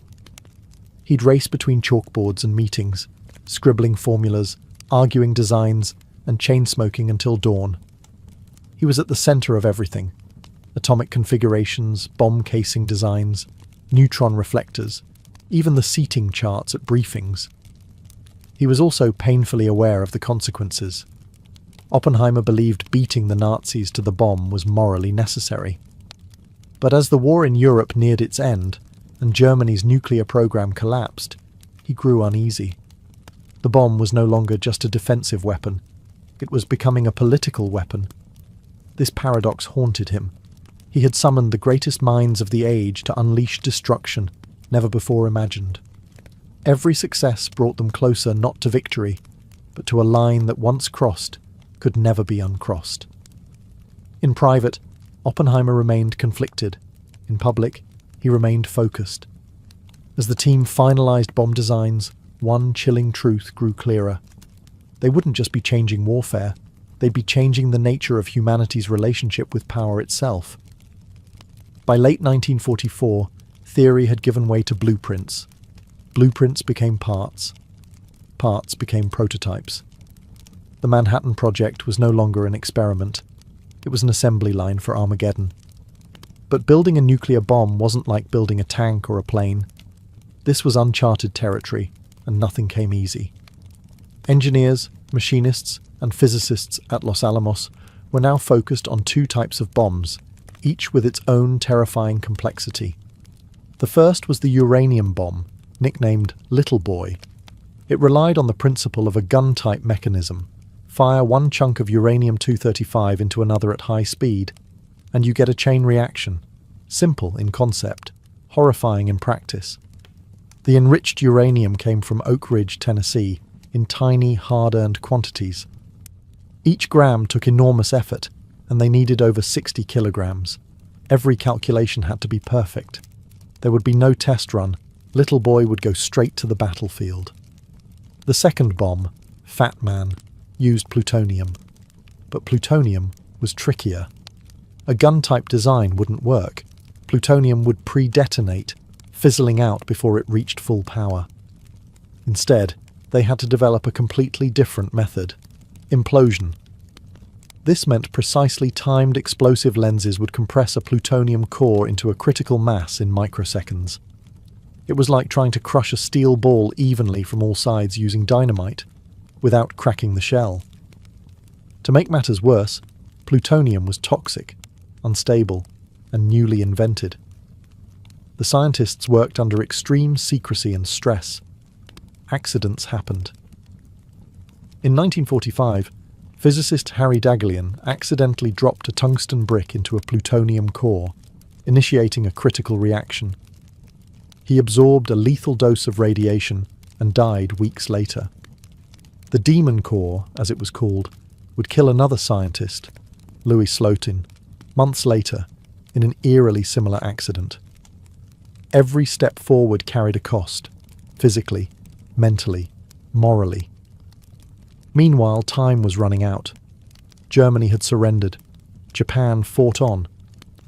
He'd race between chalkboards and meetings, scribbling formulas, arguing designs, and chain-smoking until dawn. He was at the center of everything: atomic configurations, bomb casing designs, neutron reflectors, even the seating charts at briefings. He was also painfully aware of the consequences. Oppenheimer believed beating the Nazis to the bomb was morally necessary. But as the war in Europe neared its end, and Germany's nuclear program collapsed, he grew uneasy. The bomb was no longer just a defensive weapon. It was becoming a political weapon. This paradox haunted him. He had summoned the greatest minds of the age to unleash destruction never before imagined. Every success brought them closer not to victory, but to a line that once crossed could never be uncrossed. In private, Oppenheimer remained conflicted. In public, he remained focused. As the team finalized bomb designs, one chilling truth grew clearer. They wouldn't just be changing warfare, they'd be changing the nature of humanity's relationship with power itself. By late 1944, theory had given way to blueprints. Blueprints became parts. Parts became prototypes. The Manhattan Project was no longer an experiment. It was an assembly line for Armageddon. But building a nuclear bomb wasn't like building a tank or a plane. This was uncharted territory, and nothing came easy. Engineers, machinists, and physicists at Los Alamos were now focused on two types of bombs, each with its own terrifying complexity. The first was the uranium bomb, nicknamed Little Boy. It relied on the principle of a gun-type mechanism. Fire one chunk of uranium-235 into another at high speed, and you get a chain reaction. Simple in concept, horrifying in practice. The enriched uranium came from Oak Ridge, Tennessee, in tiny, hard-earned quantities. Each gram took enormous effort, and they needed over 60 kilograms. Every calculation had to be perfect. There would be no test run. Little Boy would go straight to the battlefield. The second bomb, Fat Man, used plutonium. But plutonium was trickier. A gun-type design wouldn't work. Plutonium would pre-detonate, fizzling out before it reached full power. Instead, they had to develop a completely different method: implosion. This meant precisely timed explosive lenses would compress a plutonium core into a critical mass in microseconds. It was like trying to crush a steel ball evenly from all sides using dynamite, without cracking the shell. To make matters worse, plutonium was toxic, unstable, and newly invented. The scientists worked under extreme secrecy and stress. Accidents happened. In 1945, physicist Harry Daghlian accidentally dropped a tungsten brick into a plutonium core, initiating a critical reaction. He absorbed a lethal dose of radiation and died weeks later. The demon core, as it was called, would kill another scientist, Louis Slotin, months later, in an eerily similar accident. Every step forward carried a cost, physically, mentally, morally. Meanwhile, time was running out. Germany had surrendered, Japan fought on,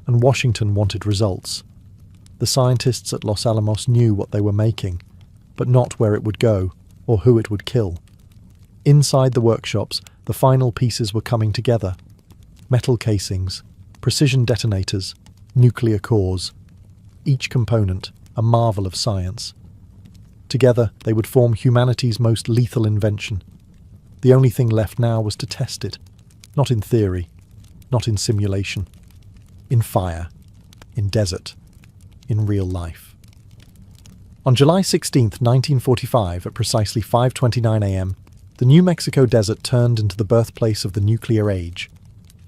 and Washington wanted results. The scientists at Los Alamos knew what they were making, but not where it would go, or who it would kill. Inside the workshops, the final pieces were coming together. Metal casings, precision detonators, nuclear cores. Each component, a marvel of science. Together, they would form humanity's most lethal invention. The only thing left now was to test it. Not in theory, not in simulation. In fire, in desert, in real life. On July 16, 1945, at precisely 5:29 a.m., the New Mexico desert turned into the birthplace of the nuclear age.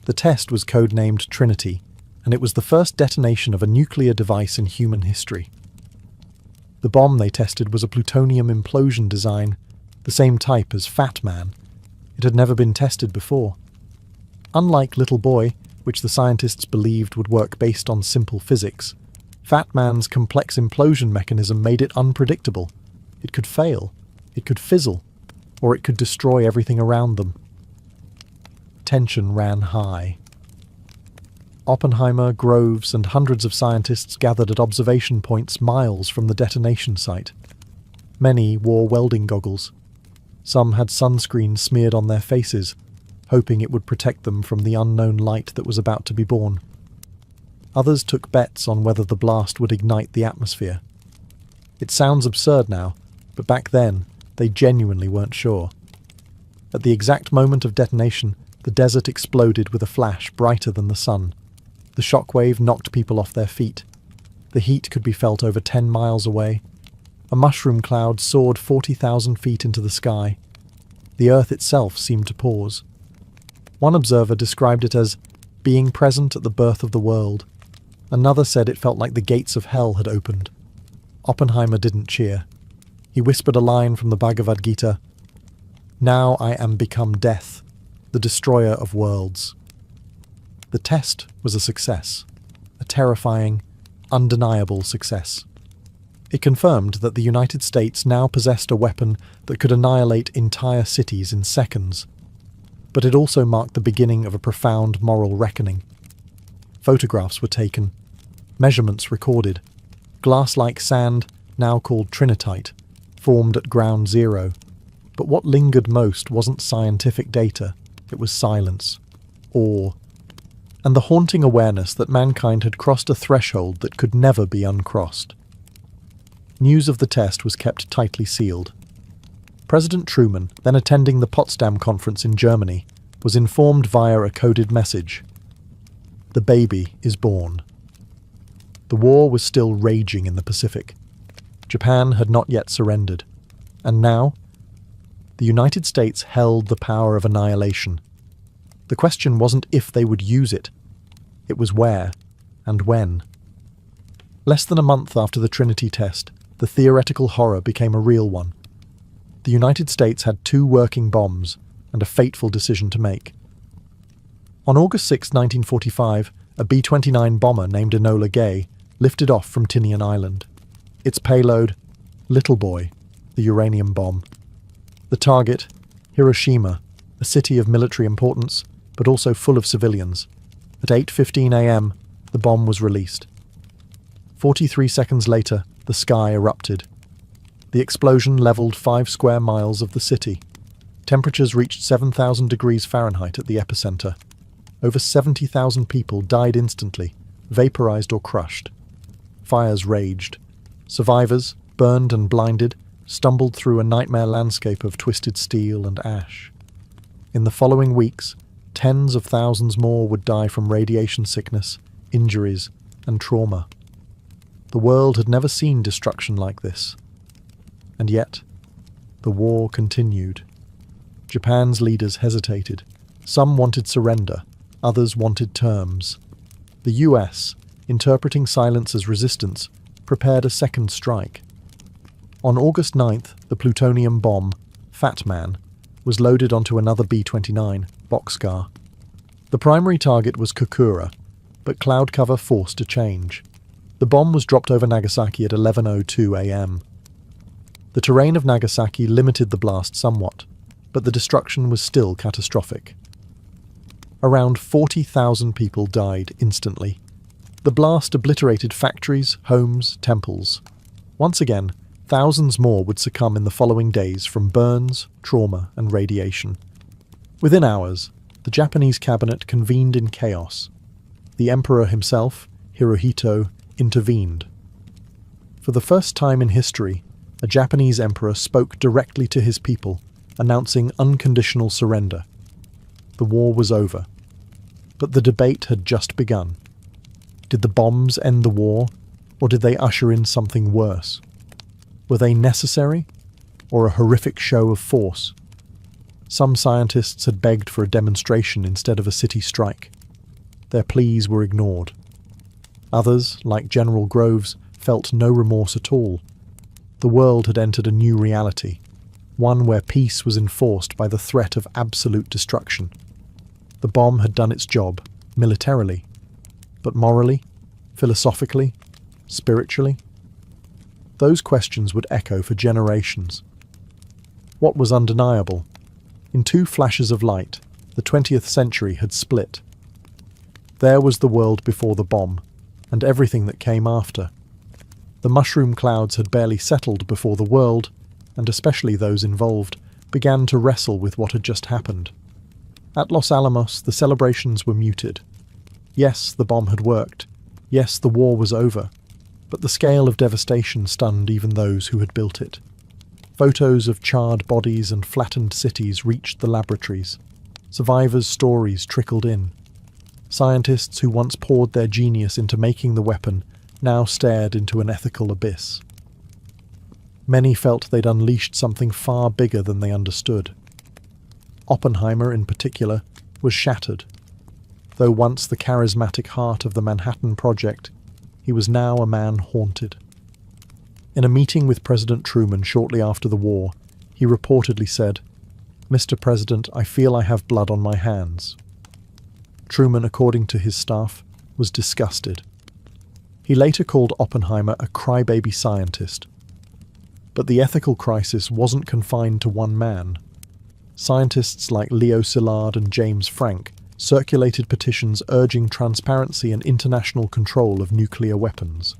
The test was codenamed Trinity, and it was the first detonation of a nuclear device in human history. The bomb they tested was a plutonium implosion design, the same type as Fat Man. It had never been tested before. Unlike Little Boy, which the scientists believed would work based on simple physics, Fat Man's complex implosion mechanism made it unpredictable. It could fail, it could fizzle, or it could destroy everything around them. Tension ran high. Oppenheimer, Groves, and hundreds of scientists gathered at observation points miles from the detonation site. Many wore welding goggles. Some had sunscreen smeared on their faces, hoping it would protect them from the unknown light that was about to be born. Others took bets on whether the blast would ignite the atmosphere. It sounds absurd now, but back then, they genuinely weren't sure. At the exact moment of detonation, the desert exploded with a flash brighter than the sun. The shockwave knocked people off their feet. The heat could be felt over 10 miles away. A mushroom cloud soared 40,000 feet into the sky. The earth itself seemed to pause. One observer described it as being present at the birth of the world. Another said it felt like the gates of hell had opened. Oppenheimer didn't cheer. He whispered a line from the Bhagavad Gita, "Now I am become death, the destroyer of worlds." The test was a success, a terrifying, undeniable success. It confirmed that the United States now possessed a weapon that could annihilate entire cities in seconds. But it also marked the beginning of a profound moral reckoning. Photographs were taken, measurements recorded. Glass-like sand, now called trinitite, formed at ground zero. But what lingered most wasn't scientific data, it was silence, awe, and the haunting awareness that mankind had crossed a threshold that could never be uncrossed. News of the test was kept tightly sealed. President Truman, then attending the Potsdam Conference in Germany, was informed via a coded message. The baby is born. The war was still raging in the Pacific. Japan had not yet surrendered. And now, the United States held the power of annihilation. The question wasn't if they would use it. It was where and when. Less than a month after the Trinity test, the theoretical horror became a real one. The United States had 2 working bombs and a fateful decision to make. On August 6, 1945, a B-29 bomber named Enola Gay lifted off from Tinian Island. Its payload, Little Boy, the uranium bomb. The target, Hiroshima, a city of military importance, but also full of civilians. At 8:15 a.m., the bomb was released. 43 seconds later, the sky erupted. The explosion leveled 5 square miles of the city. Temperatures reached 7,000 degrees Fahrenheit at the epicenter. Over 70,000 people died instantly, vaporized or crushed. Fires raged. Survivors, burned and blinded, stumbled through a nightmare landscape of twisted steel and ash. In the following weeks, tens of thousands more would die from radiation sickness, injuries, and trauma. The world had never seen destruction like this. And yet, the war continued. Japan's leaders hesitated. Some wanted surrender, others wanted terms. The US, interpreting silence as resistance, prepared a second strike. On August 9th, the plutonium bomb, Fat Man, was loaded onto another B-29, Boxcar. The primary target was Kokura, but cloud cover forced a change. The bomb was dropped over Nagasaki at 11:02 a.m. The terrain of Nagasaki limited the blast somewhat, but the destruction was still catastrophic. Around 40,000 people died instantly. The blast obliterated factories, homes, temples. Once again, thousands more would succumb in the following days from burns, trauma, and radiation. Within hours, the Japanese cabinet convened in chaos. The emperor himself, Hirohito, intervened. For the first time in history, a Japanese emperor spoke directly to his people, announcing unconditional surrender. The war was over. But the debate had just begun. Did the bombs end the war, or did they usher in something worse? Were they necessary, or a horrific show of force? Some scientists had begged for a demonstration instead of a city strike. Their pleas were ignored. Others, like General Groves, felt no remorse at all. The world had entered a new reality, one where peace was enforced by the threat of absolute destruction. The bomb had done its job, militarily, but morally, philosophically, spiritually? Those questions would echo for generations. What was undeniable? In 2 flashes of light, the 20th century had split. There was the world before the bomb, and everything that came after. The mushroom clouds had barely settled before the world, and especially those involved, began to wrestle with what had just happened. At Los Alamos, the celebrations were muted. Yes, the bomb had worked. Yes, the war was over. But the scale of devastation stunned even those who had built it. Photos of charred bodies and flattened cities reached the laboratories. Survivors' stories trickled in. Scientists who once poured their genius into making the weapon now stared into an ethical abyss. Many felt they'd unleashed something far bigger than they understood. Oppenheimer, in particular, was shattered. Though once the charismatic heart of the Manhattan Project, he was now a man haunted. In a meeting with President Truman shortly after the war, he reportedly said, "Mr. President, I feel I have blood on my hands." Truman, according to his staff, was disgusted. He later called Oppenheimer a crybaby scientist. But the ethical crisis wasn't confined to one man. Scientists like Leo Szilard and James Frank circulated petitions urging transparency and international control of nuclear weapons.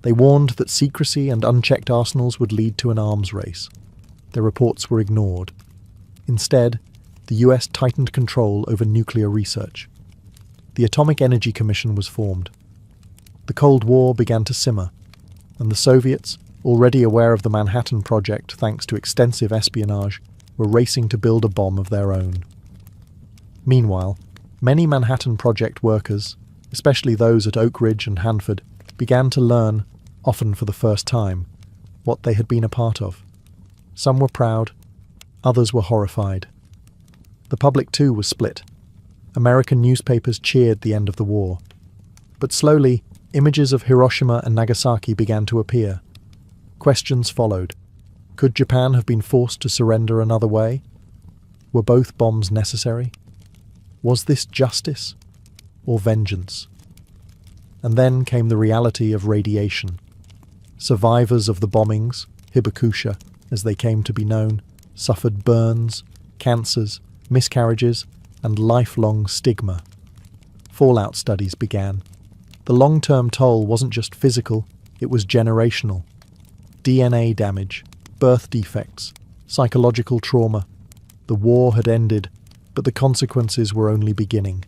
They warned that secrecy and unchecked arsenals would lead to an arms race. Their reports were ignored. Instead, the US tightened control over nuclear research. The Atomic Energy Commission was formed. The Cold War began to simmer, and the Soviets, already aware of the Manhattan Project thanks to extensive espionage, were racing to build a bomb of their own. Meanwhile, many Manhattan Project workers, especially those at Oak Ridge and Hanford, began to learn, often for the first time, what they had been a part of. Some were proud, others were horrified. The public too was split. American newspapers cheered the end of the war. But slowly, images of Hiroshima and Nagasaki began to appear. Questions followed. Could Japan have been forced to surrender another way? Were both bombs necessary? Was this justice or vengeance? And then came the reality of radiation. Survivors of the bombings, hibakusha, as they came to be known, suffered burns, cancers, miscarriages, and lifelong stigma. Fallout studies began. The long-term toll wasn't just physical, it was generational. DNA damage, birth defects, psychological trauma. The war had ended, but the consequences were only beginning.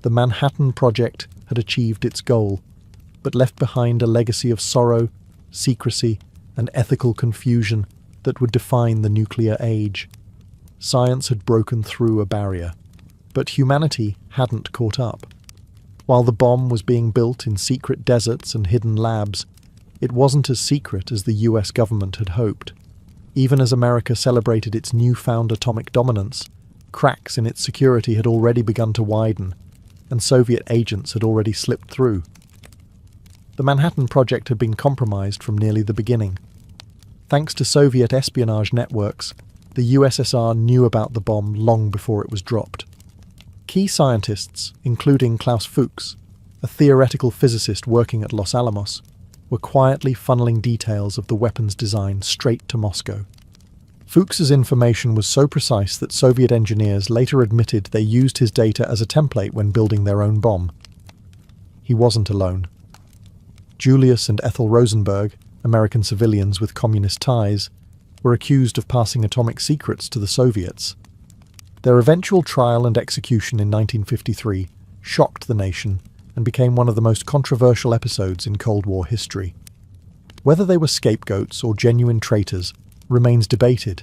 The Manhattan Project had achieved its goal, but left behind a legacy of sorrow, secrecy, and ethical confusion that would define the nuclear age. Science had broken through a barrier, but humanity hadn't caught up. While the bomb was being built in secret deserts and hidden labs, it wasn't as secret as the US government had hoped. Even as America celebrated its newfound atomic dominance, cracks in its security had already begun to widen, and Soviet agents had already slipped through. The Manhattan Project had been compromised from nearly the beginning. Thanks to Soviet espionage networks, the USSR knew about the bomb long before it was dropped. Key scientists, including Klaus Fuchs, a theoretical physicist working at Los Alamos, were quietly funneling details of the weapon's design straight to Moscow. Fuchs's information was so precise that Soviet engineers later admitted they used his data as a template when building their own bomb. He wasn't alone. Julius and Ethel Rosenberg, American civilians with communist ties, were accused of passing atomic secrets to the Soviets. Their eventual trial and execution in 1953 shocked the nation and became one of the most controversial episodes in Cold War history. Whether they were scapegoats or genuine traitors remains debated,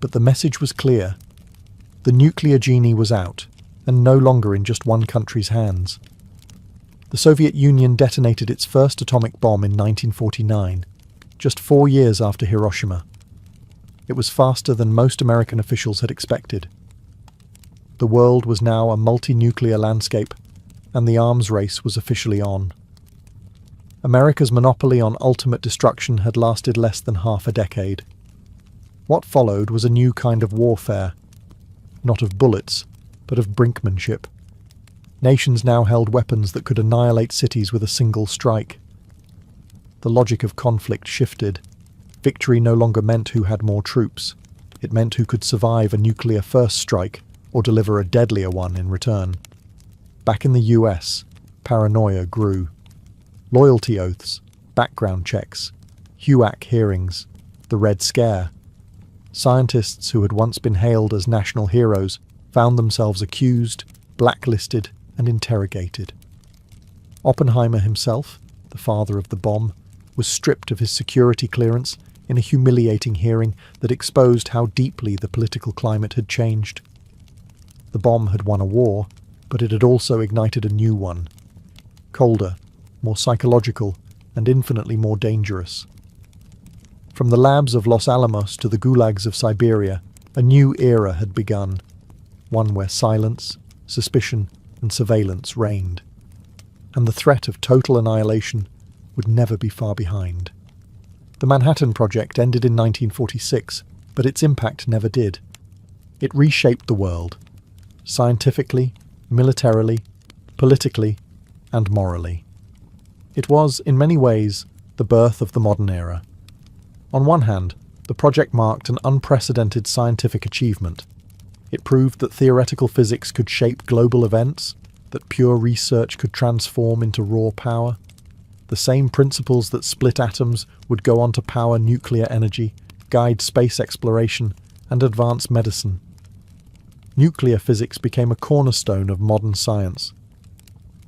but the message was clear. The nuclear genie was out, and no longer in just one country's hands. The Soviet Union detonated its first atomic bomb in 1949, just 4 years after Hiroshima. It was faster than most American officials had expected. The world was now a multi-nuclear landscape, and the arms race was officially on. America's monopoly on ultimate destruction had lasted less than half a decade. What followed was a new kind of warfare, not of bullets, but of brinkmanship. Nations now held weapons that could annihilate cities with a single strike. The logic of conflict shifted. Victory no longer meant who had more troops. It meant who could survive a nuclear first strike or deliver a deadlier one in return. Back in the US, paranoia grew. Loyalty oaths, background checks, HUAC hearings, the Red Scare. Scientists who had once been hailed as national heroes found themselves accused, blacklisted, and interrogated. Oppenheimer himself, the father of the bomb, was stripped of his security clearance in a humiliating hearing that exposed how deeply the political climate had changed. The bomb had won a war, but it had also ignited a new one. Colder, more psychological, and infinitely more dangerous. From the labs of Los Alamos to the gulags of Siberia, a new era had begun, one where silence, suspicion, and surveillance reigned. And the threat of total annihilation would never be far behind. The Manhattan Project ended in 1946, but its impact never did. It reshaped the world, scientifically, militarily, politically, and morally. It was, in many ways, the birth of the modern era. On one hand, the project marked an unprecedented scientific achievement. It proved that theoretical physics could shape global events, that pure research could transform into raw power. The same principles that split atoms would go on to power nuclear energy, guide space exploration, and advance medicine. Nuclear physics became a cornerstone of modern science.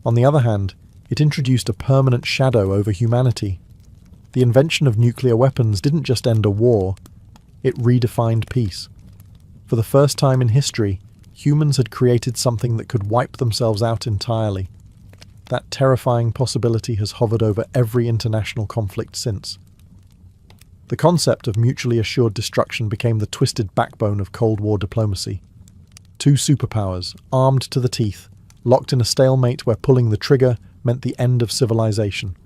On the other hand, it introduced a permanent shadow over humanity. The invention of nuclear weapons didn't just end a war, it redefined peace. For the first time in history, humans had created something that could wipe themselves out entirely. That terrifying possibility has hovered over every international conflict since. The concept of mutually assured destruction became the twisted backbone of Cold War diplomacy. Two superpowers, armed to the teeth, locked in a stalemate where pulling the trigger meant the end of civilization.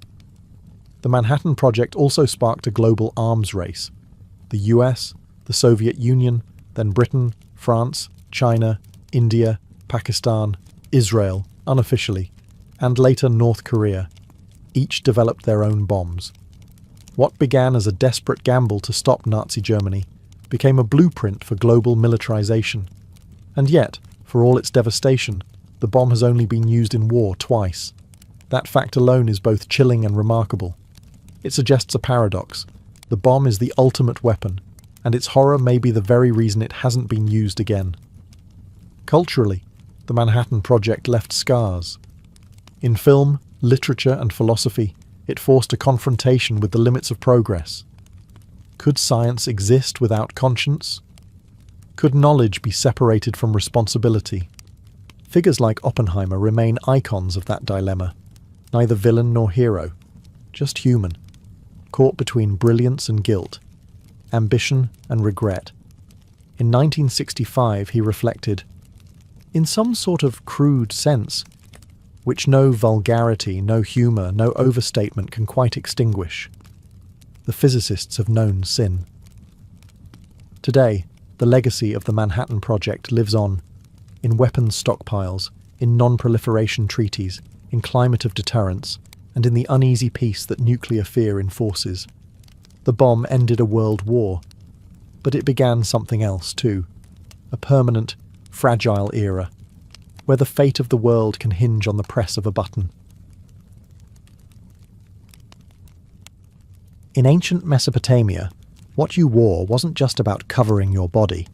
The Manhattan Project also sparked a global arms race. The US, the Soviet Union, then Britain, France, China, India, Pakistan, Israel, unofficially, and later North Korea, each developed their own bombs. What began as a desperate gamble to stop Nazi Germany became a blueprint for global militarization. And yet, for all its devastation, the bomb has only been used in war twice. That fact alone is both chilling and remarkable. It suggests a paradox. The bomb is the ultimate weapon, and its horror may be the very reason it hasn't been used again. Culturally, the Manhattan Project left scars. In film, literature, and philosophy, it forced a confrontation with the limits of progress. Could science exist without conscience? Could knowledge be separated from responsibility? Figures like Oppenheimer remain icons of that dilemma. Neither villain nor hero, just human, caught between brilliance and guilt, ambition and regret. In 1965 he reflected, "In some sort of crude sense, which no vulgarity, no humour, no overstatement can quite extinguish, the physicists have known sin." Today, the legacy of the Manhattan Project lives on, in weapons stockpiles, in non-proliferation treaties, in climate of deterrence, and in the uneasy peace that nuclear fear enforces. The bomb ended a world war, but it began something else too, a permanent, fragile era, where the fate of the world can hinge on the press of a button. In ancient Mesopotamia, what you wore wasn't just about covering your body,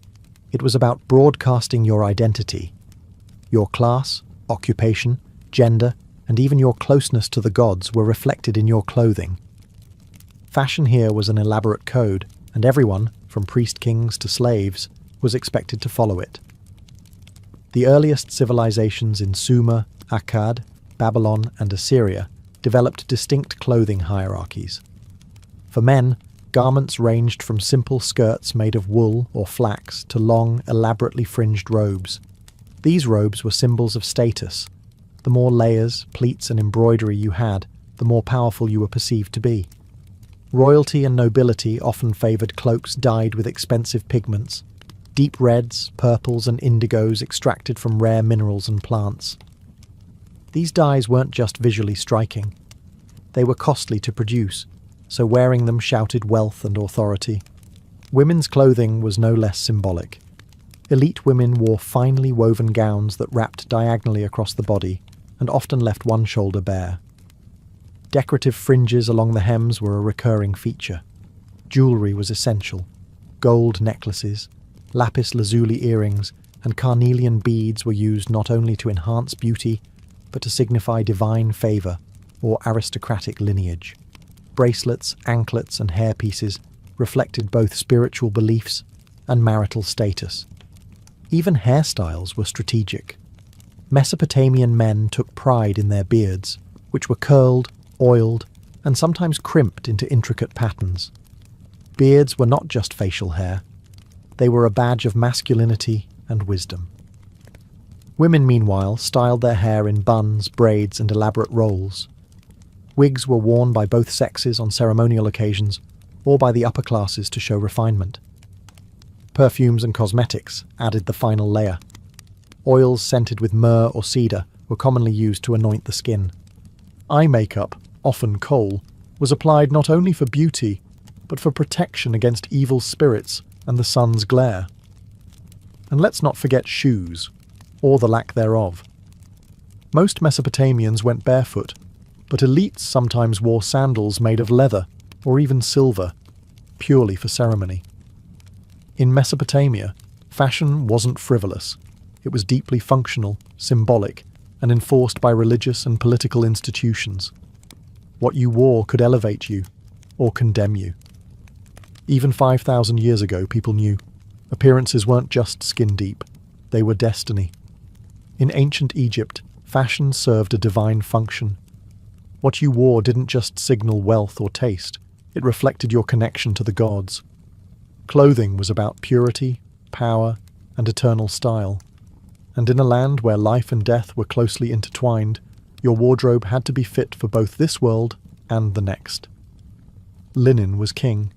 it was about broadcasting your identity. Your class, occupation, gender, and even your closeness to the gods were reflected in your clothing. Fashion here was an elaborate code, and everyone, from priest-kings to slaves, was expected to follow it. The earliest civilizations in Sumer, Akkad, Babylon, and Assyria developed distinct clothing hierarchies. For men, garments ranged from simple skirts made of wool or flax to long, elaborately fringed robes. These robes were symbols of status. The more layers, pleats, and embroidery you had, the more powerful you were perceived to be. Royalty and nobility often favoured cloaks dyed with expensive pigments, deep reds, purples, and indigos extracted from rare minerals and plants. These dyes weren't just visually striking. They were costly to produce, so wearing them shouted wealth and authority. Women's clothing was no less symbolic. Elite women wore finely woven gowns that wrapped diagonally across the body and often left one shoulder bare. Decorative fringes along the hems were a recurring feature. Jewellery was essential. Gold necklaces, lapis lazuli earrings, and carnelian beads were used not only to enhance beauty, but to signify divine favour or aristocratic lineage. Bracelets, anklets, and hairpieces reflected both spiritual beliefs and marital status. Even hairstyles were strategic. Mesopotamian men took pride in their beards, which were curled, oiled, and sometimes crimped into intricate patterns. Beards were not just facial hair. They were a badge of masculinity and wisdom. Women, meanwhile, styled their hair in buns, braids, and elaborate rolls. Wigs were worn by both sexes on ceremonial occasions, or by the upper classes to show refinement. Perfumes and cosmetics added the final layer. Oils scented with myrrh or cedar were commonly used to anoint the skin. Eye makeup, often kohl, was applied not only for beauty, but for protection against evil spirits and the sun's glare. And let's not forget shoes, or the lack thereof. Most Mesopotamians went barefoot, but elites sometimes wore sandals made of leather or even silver, purely for ceremony. In Mesopotamia, fashion wasn't frivolous. It was deeply functional, symbolic, and enforced by religious and political institutions. What you wore could elevate you or condemn you. Even 5,000 years ago, people knew appearances weren't just skin deep, they were destiny. In ancient Egypt, fashion served a divine function. What you wore didn't just signal wealth or taste, it reflected your connection to the gods. Clothing was about purity, power, and eternal style. And in a land where life and death were closely intertwined, your wardrobe had to be fit for both this world and the next. Linen was king.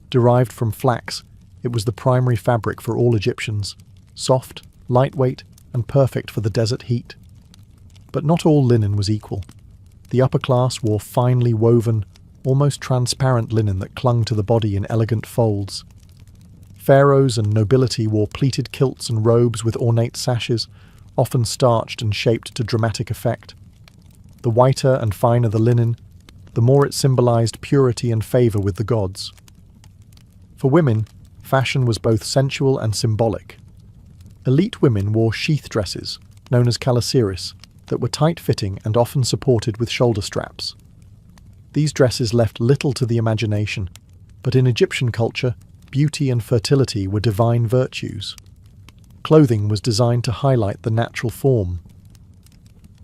Derived from flax, it was the primary fabric for all Egyptians, soft, lightweight, and perfect for the desert heat. But not all linen was equal. The upper class wore finely woven, almost transparent linen that clung to the body in elegant folds. Pharaohs and nobility wore pleated kilts and robes with ornate sashes, often starched and shaped to dramatic effect. The whiter and finer the linen, the more it symbolized purity and favor with the gods. For women, fashion was both sensual and symbolic. Elite women wore sheath dresses, known as calasiris, that were tight-fitting and often supported with shoulder straps. These dresses left little to the imagination, but in Egyptian culture, beauty and fertility were divine virtues. Clothing was designed to highlight the natural form.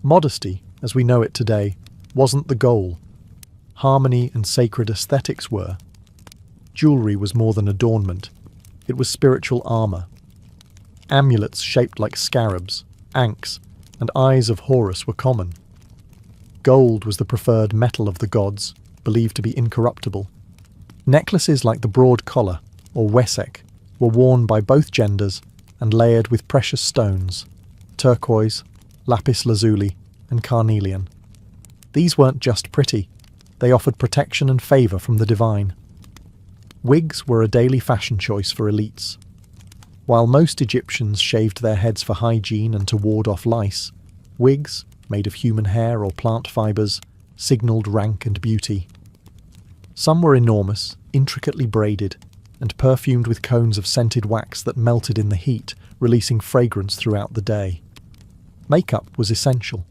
Modesty, as we know it today, wasn't the goal. Harmony and sacred aesthetics were. Jewelry was more than adornment. It was spiritual armor. Amulets shaped like scarabs, ankhs, and eyes of Horus were common. Gold was the preferred metal of the gods, believed to be incorruptible. Necklaces like the broad collar, or wesek, were worn by both genders and layered with precious stones, turquoise, lapis lazuli, and carnelian. These weren't just pretty, they offered protection and favour from the divine. Wigs were a daily fashion choice for elites. While most Egyptians shaved their heads for hygiene and to ward off lice, wigs, made of human hair or plant fibres, signalled rank and beauty. Some were enormous, intricately braided, and perfumed with cones of scented wax that melted in the heat, releasing fragrance throughout the day. Makeup was essential.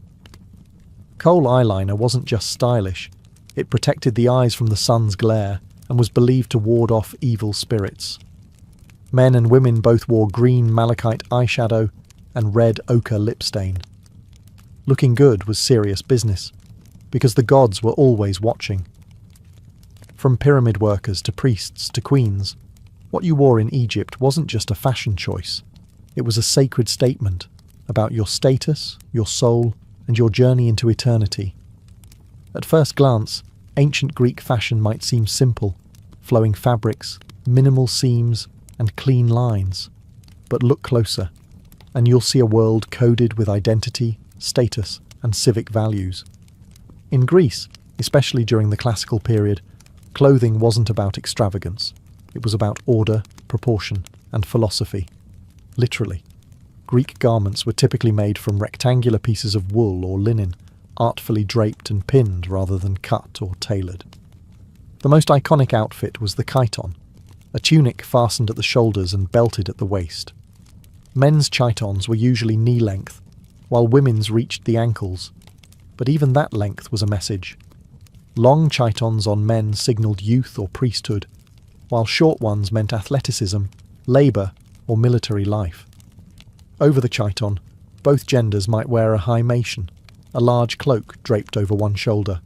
Kohl eyeliner wasn't just stylish, it protected the eyes from the sun's glare and was believed to ward off evil spirits. Men and women both wore green malachite eyeshadow and red ochre lip stain. Looking good was serious business, because the gods were always watching. From pyramid workers to priests to queens, what you wore in Egypt wasn't just a fashion choice. It was a sacred statement about your status, your soul, and your journey into eternity. At first glance, ancient Greek fashion might seem simple, flowing fabrics, minimal seams, and clean lines. But look closer, and you'll see a world coded with identity, status, and civic values. In Greece, especially during the classical period, clothing wasn't about extravagance. It was about order, proportion, and philosophy. Literally. Greek garments were typically made from rectangular pieces of wool or linen, artfully draped and pinned rather than cut or tailored. The most iconic outfit was the chiton, a tunic fastened at the shoulders and belted at the waist. Men's chitons were usually knee-length, while women's reached the ankles, but even that length was a message. Long chitons on men signalled youth or priesthood, while short ones meant athleticism, labour, or military life. Over the chiton, both genders might wear a hymation, a large cloak draped over one shoulder.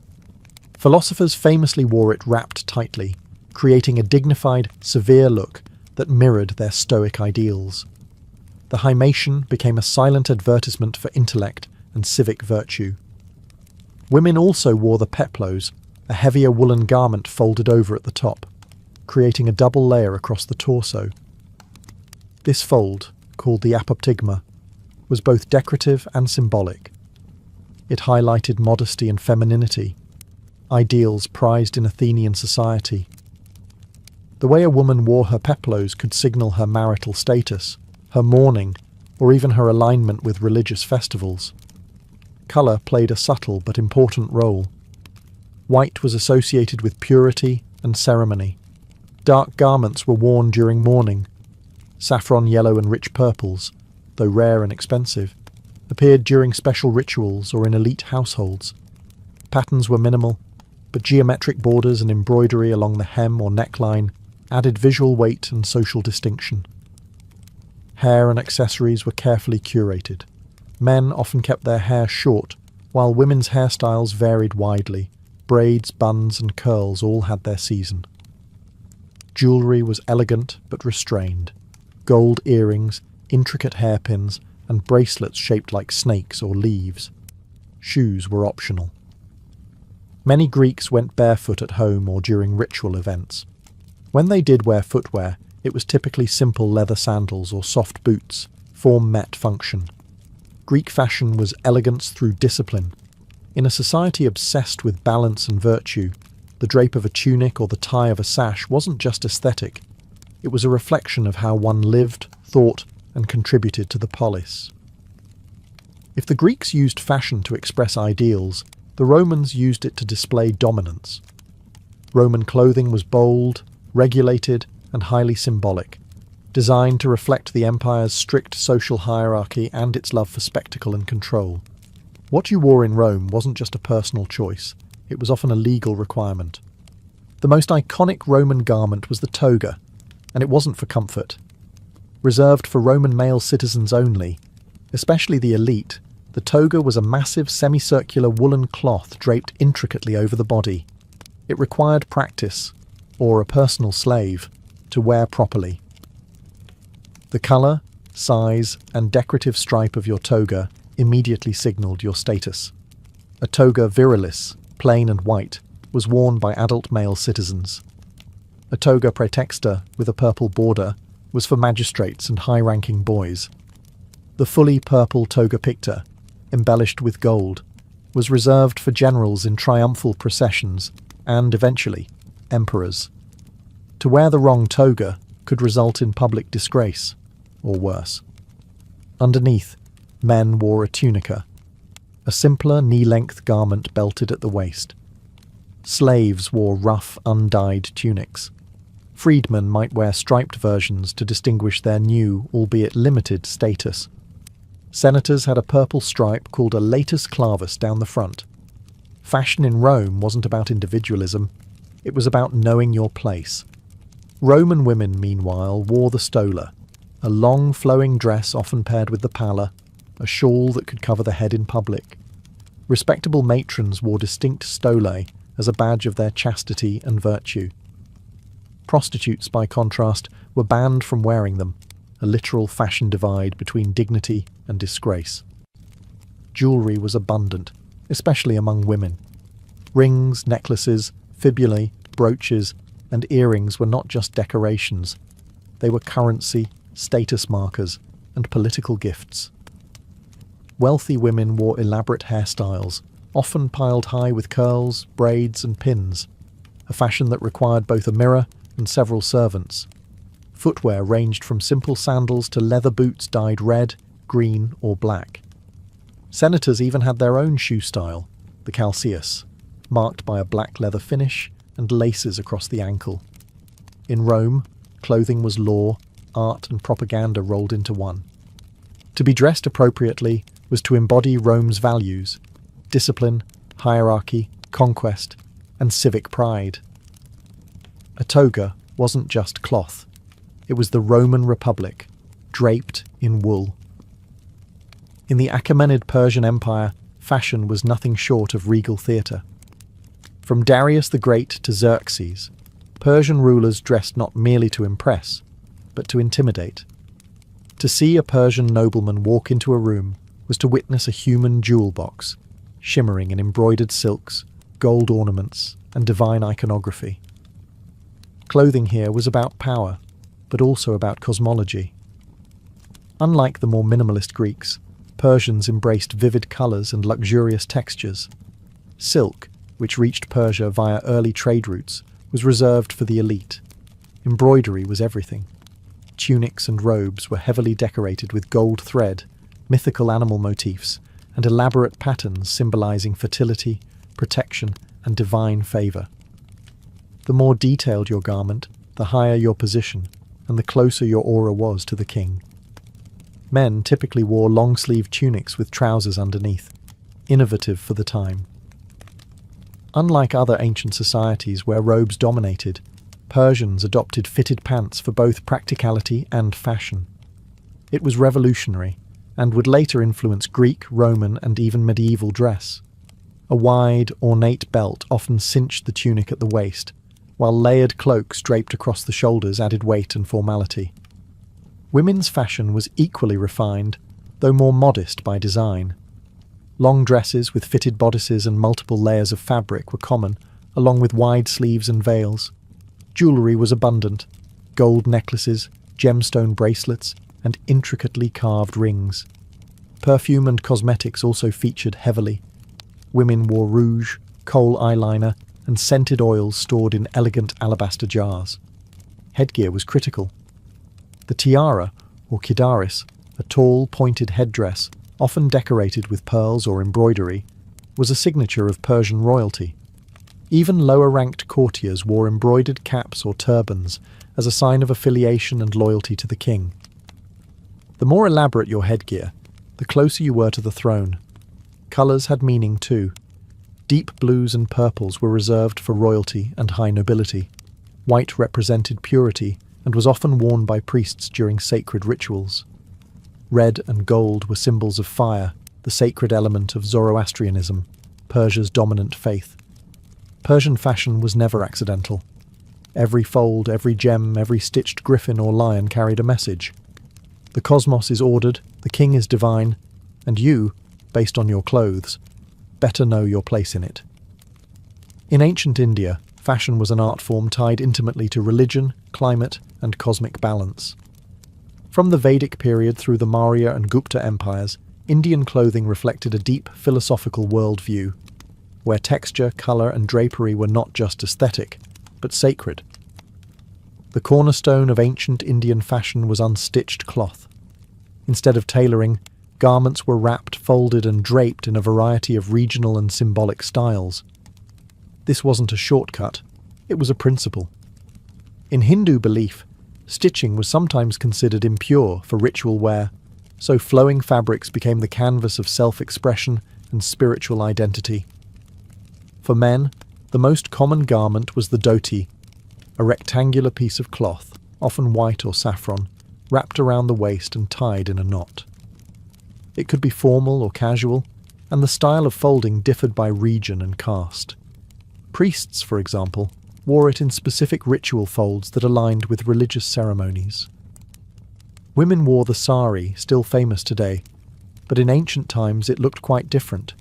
Philosophers famously wore it wrapped tightly, creating a dignified, severe look that mirrored their stoic ideals. The hymation became a silent advertisement for intellect and civic virtue. Women also wore the peplos, a heavier woolen garment folded over at the top, creating a double layer across the torso. This fold, called the apoptygma, was both decorative and symbolic. It highlighted modesty and femininity, ideals prized in Athenian society. The way a woman wore her peplos could signal her marital status, her mourning, or even her alignment with religious festivals. Colour played a subtle but important role. White was associated with purity and ceremony. Dark garments were worn during mourning, Saffron yellow and rich purples, though rare and expensive, appeared during special rituals or in elite households. Patterns were minimal, but geometric borders and embroidery along the hem or neckline added visual weight and social distinction. Hair and accessories were carefully curated. Men often kept their hair short, while women's hairstyles varied widely. Braids, buns, and curls all had their season. Jewellery was elegant but restrained. Gold earrings, intricate hairpins, and bracelets shaped like snakes or leaves. Shoes were optional. Many Greeks went barefoot at home or during ritual events. When they did wear footwear, it was typically simple leather sandals or soft boots. Form met function. Greek fashion was elegance through discipline. In a society obsessed with balance and virtue, the drape of a tunic or the tie of a sash wasn't just aesthetic. It was a reflection of how one lived, thought, and contributed to the polis. If the Greeks used fashion to express ideals, the Romans used it to display dominance. Roman clothing was bold, regulated, and highly symbolic, designed to reflect the empire's strict social hierarchy and its love for spectacle and control. What you wore in Rome wasn't just a personal choice, it was often a legal requirement. The most iconic Roman garment was the toga, and it wasn't for comfort. Reserved for Roman male citizens only, especially the elite, the toga was a massive semicircular woolen cloth draped intricately over the body. It required practice, or a personal slave, to wear properly. The colour, size, and decorative stripe of your toga immediately signalled your status. A toga virilis, plain and white, was worn by adult male citizens. A toga praetexta with a purple border was for magistrates and high-ranking boys. The fully purple toga picta, embellished with gold, was reserved for generals in triumphal processions and, eventually, emperors. To wear the wrong toga could result in public disgrace, or worse. Underneath, men wore a tunica, a simpler knee-length garment belted at the waist. Slaves wore rough, undyed tunics. Freedmen might wear striped versions to distinguish their new, albeit limited, status. Senators had a purple stripe called a latus clavus down the front. Fashion in Rome wasn't about individualism, it was about knowing your place. Roman women, meanwhile, wore the stola, a long flowing dress often paired with the palla, a shawl that could cover the head in public. Respectable matrons wore distinct stolae as a badge of their chastity and virtue. Prostitutes, by contrast, were banned from wearing them, a literal fashion divide between dignity and disgrace. Jewellery was abundant, especially among women. Rings, necklaces, fibulae, brooches, and earrings were not just decorations. They were currency, status markers, and political gifts. Wealthy women wore elaborate hairstyles, often piled high with curls, braids, and pins, a fashion that required both a mirror and several servants. Footwear ranged from simple sandals to leather boots dyed red, green, or black. Senators even had their own shoe style, the calceus, marked by a black leather finish and laces across the ankle. In Rome, clothing was law, art, and propaganda rolled into one. To be dressed appropriately was to embody Rome's values: discipline, hierarchy, conquest, and civic pride. A toga wasn't just cloth. It was the Roman Republic, draped in wool. In the Achaemenid Persian Empire, fashion was nothing short of regal theatre. From Darius the Great to Xerxes, Persian rulers dressed not merely to impress, but to intimidate. To see a Persian nobleman walk into a room was to witness a human jewel box, shimmering in embroidered silks, gold ornaments, and divine iconography. Clothing here was about power, but also about cosmology. Unlike the more minimalist Greeks, Persians embraced vivid colours and luxurious textures. Silk, which reached Persia via early trade routes, was reserved for the elite. Embroidery was everything. Tunics and robes were heavily decorated with gold thread, mythical animal motifs, and elaborate patterns symbolising fertility, protection, and divine favour. The more detailed your garment, the higher your position. and the closer your aura was to the king. Men typically wore long-sleeved tunics with trousers underneath, innovative for the time. Unlike other ancient societies where robes dominated, Persians adopted fitted pants for both practicality and fashion. It was revolutionary, and would later influence Greek, Roman, and even medieval dress. A wide, ornate belt often cinched the tunic at the waist, while layered cloaks draped across the shoulders added weight and formality. Women's fashion was equally refined, though more modest by design. Long dresses with fitted bodices and multiple layers of fabric were common, along with wide sleeves and veils. Jewellery was abundant: gold necklaces, gemstone bracelets, and intricately carved rings. Perfume and cosmetics also featured heavily. Women wore rouge, kohl eyeliner, and scented oils stored in elegant alabaster jars. Headgear was critical. The tiara, or kidaris, a tall, pointed headdress, often decorated with pearls or embroidery, was a signature of Persian royalty. Even lower-ranked courtiers wore embroidered caps or turbans as a sign of affiliation and loyalty to the king. The more elaborate your headgear, the closer you were to the throne. Colours had meaning too. Deep blues and purples were reserved for royalty and high nobility. White represented purity and was often worn by priests during sacred rituals. Red and gold were symbols of fire, the sacred element of Zoroastrianism, Persia's dominant faith. Persian fashion was never accidental. Every fold, every gem, every stitched griffin or lion carried a message. The cosmos is ordered, the king is divine, and you, based on your clothes, better know your place in it. In ancient India, fashion was an art form tied intimately to religion, climate, and cosmic balance. From the Vedic period through the Maurya and Gupta empires, Indian clothing reflected a deep philosophical worldview, where texture, colour, and drapery were not just aesthetic, but sacred. The cornerstone of ancient Indian fashion was unstitched cloth. Instead of tailoring, garments were wrapped, folded, and draped in a variety of regional and symbolic styles. This wasn't a shortcut, it was a principle. In Hindu belief, stitching was sometimes considered impure for ritual wear, so flowing fabrics became the canvas of self-expression and spiritual identity. For men, the most common garment was the dhoti, a rectangular piece of cloth, often white or saffron, wrapped around the waist and tied in a knot. It could be formal or casual, and the style of folding differed by region and caste. Priests, for example, wore it in specific ritual folds that aligned with religious ceremonies. Women wore the sari, still famous today, but in ancient times it looked quite different.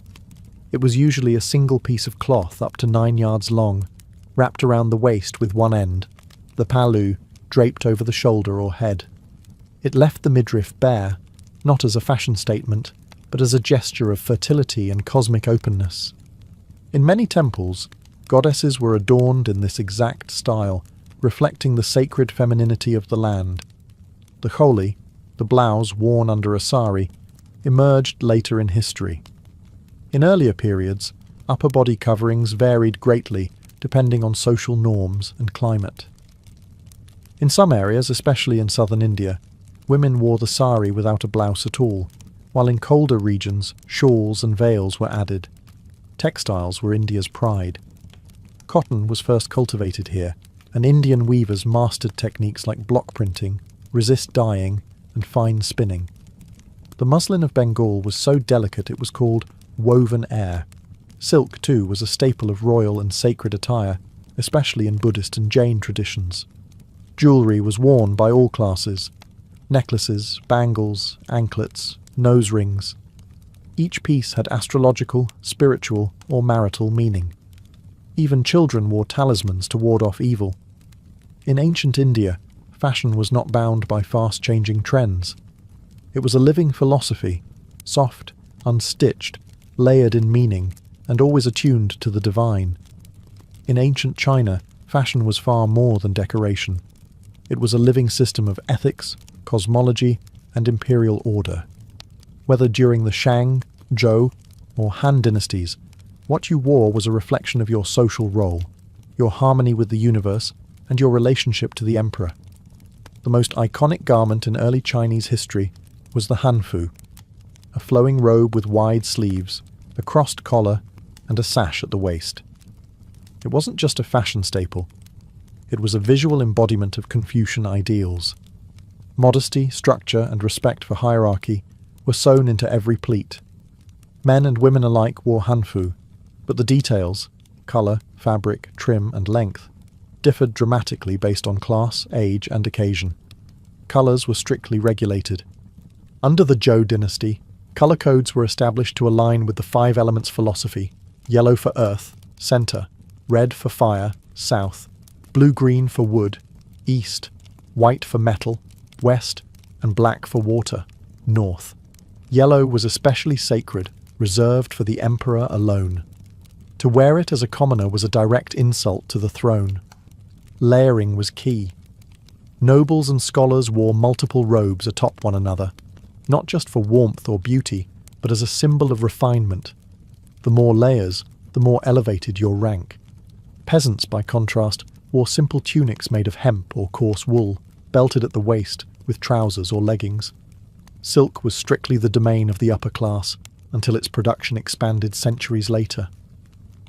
It was usually a single piece of cloth up to 9 yards long, wrapped around the waist with one end, the palu draped over the shoulder or head. It left the midriff bare, not as a fashion statement, but as a gesture of fertility and cosmic openness. In many temples, goddesses were adorned in this exact style, reflecting the sacred femininity of the land. The choli, the blouse worn under a sari, emerged later in history. In earlier periods, upper body coverings varied greatly depending on social norms and climate. In some areas, especially in southern India, women wore the sari without a blouse at all, while in colder regions, shawls and veils were added. Textiles were India's pride. Cotton was first cultivated here, and Indian weavers mastered techniques like block printing, resist dyeing, and fine spinning. The muslin of Bengal was so delicate it was called woven air. Silk, too, was a staple of royal and sacred attire, especially in Buddhist and Jain traditions. Jewellery was worn by all classes: necklaces, bangles, anklets, nose rings. Each piece had astrological, spiritual, or marital meaning. Even children wore talismans to ward off evil. In ancient India, fashion was not bound by fast-changing trends. It was a living philosophy, soft, unstitched, layered in meaning, and always attuned to the divine. In ancient China, fashion was far more than decoration. It was a living system of ethics, cosmology, and imperial order. Whether during the Shang, Zhou, or Han dynasties, what you wore was a reflection of your social role, your harmony with the universe, and your relationship to the emperor. The most iconic garment in early Chinese history was the hanfu, a flowing robe with wide sleeves, a crossed collar, and a sash at the waist. It wasn't just a fashion staple. It was a visual embodiment of Confucian ideals. Modesty, structure, and respect for hierarchy were sewn into every pleat. Men and women alike wore hanfu, but the details, colour, fabric, trim, and length, differed dramatically based on class, age, and occasion. Colours were strictly regulated. Under the Zhou dynasty, colour codes were established to align with the five elements philosophy: yellow for earth, centre; red for fire, south; blue-green for wood, east; white for metal, west; and black for water, north. Yellow was especially sacred, reserved for the emperor alone. To wear it as a commoner was a direct insult to the throne. Layering was key. Nobles and scholars wore multiple robes atop one another, not just for warmth or beauty, but as a symbol of refinement. The more layers, the more elevated your rank. Peasants, by contrast, wore simple tunics made of hemp or coarse wool, belted at the waist, with trousers or leggings. Silk was strictly the domain of the upper class, until its production expanded centuries later.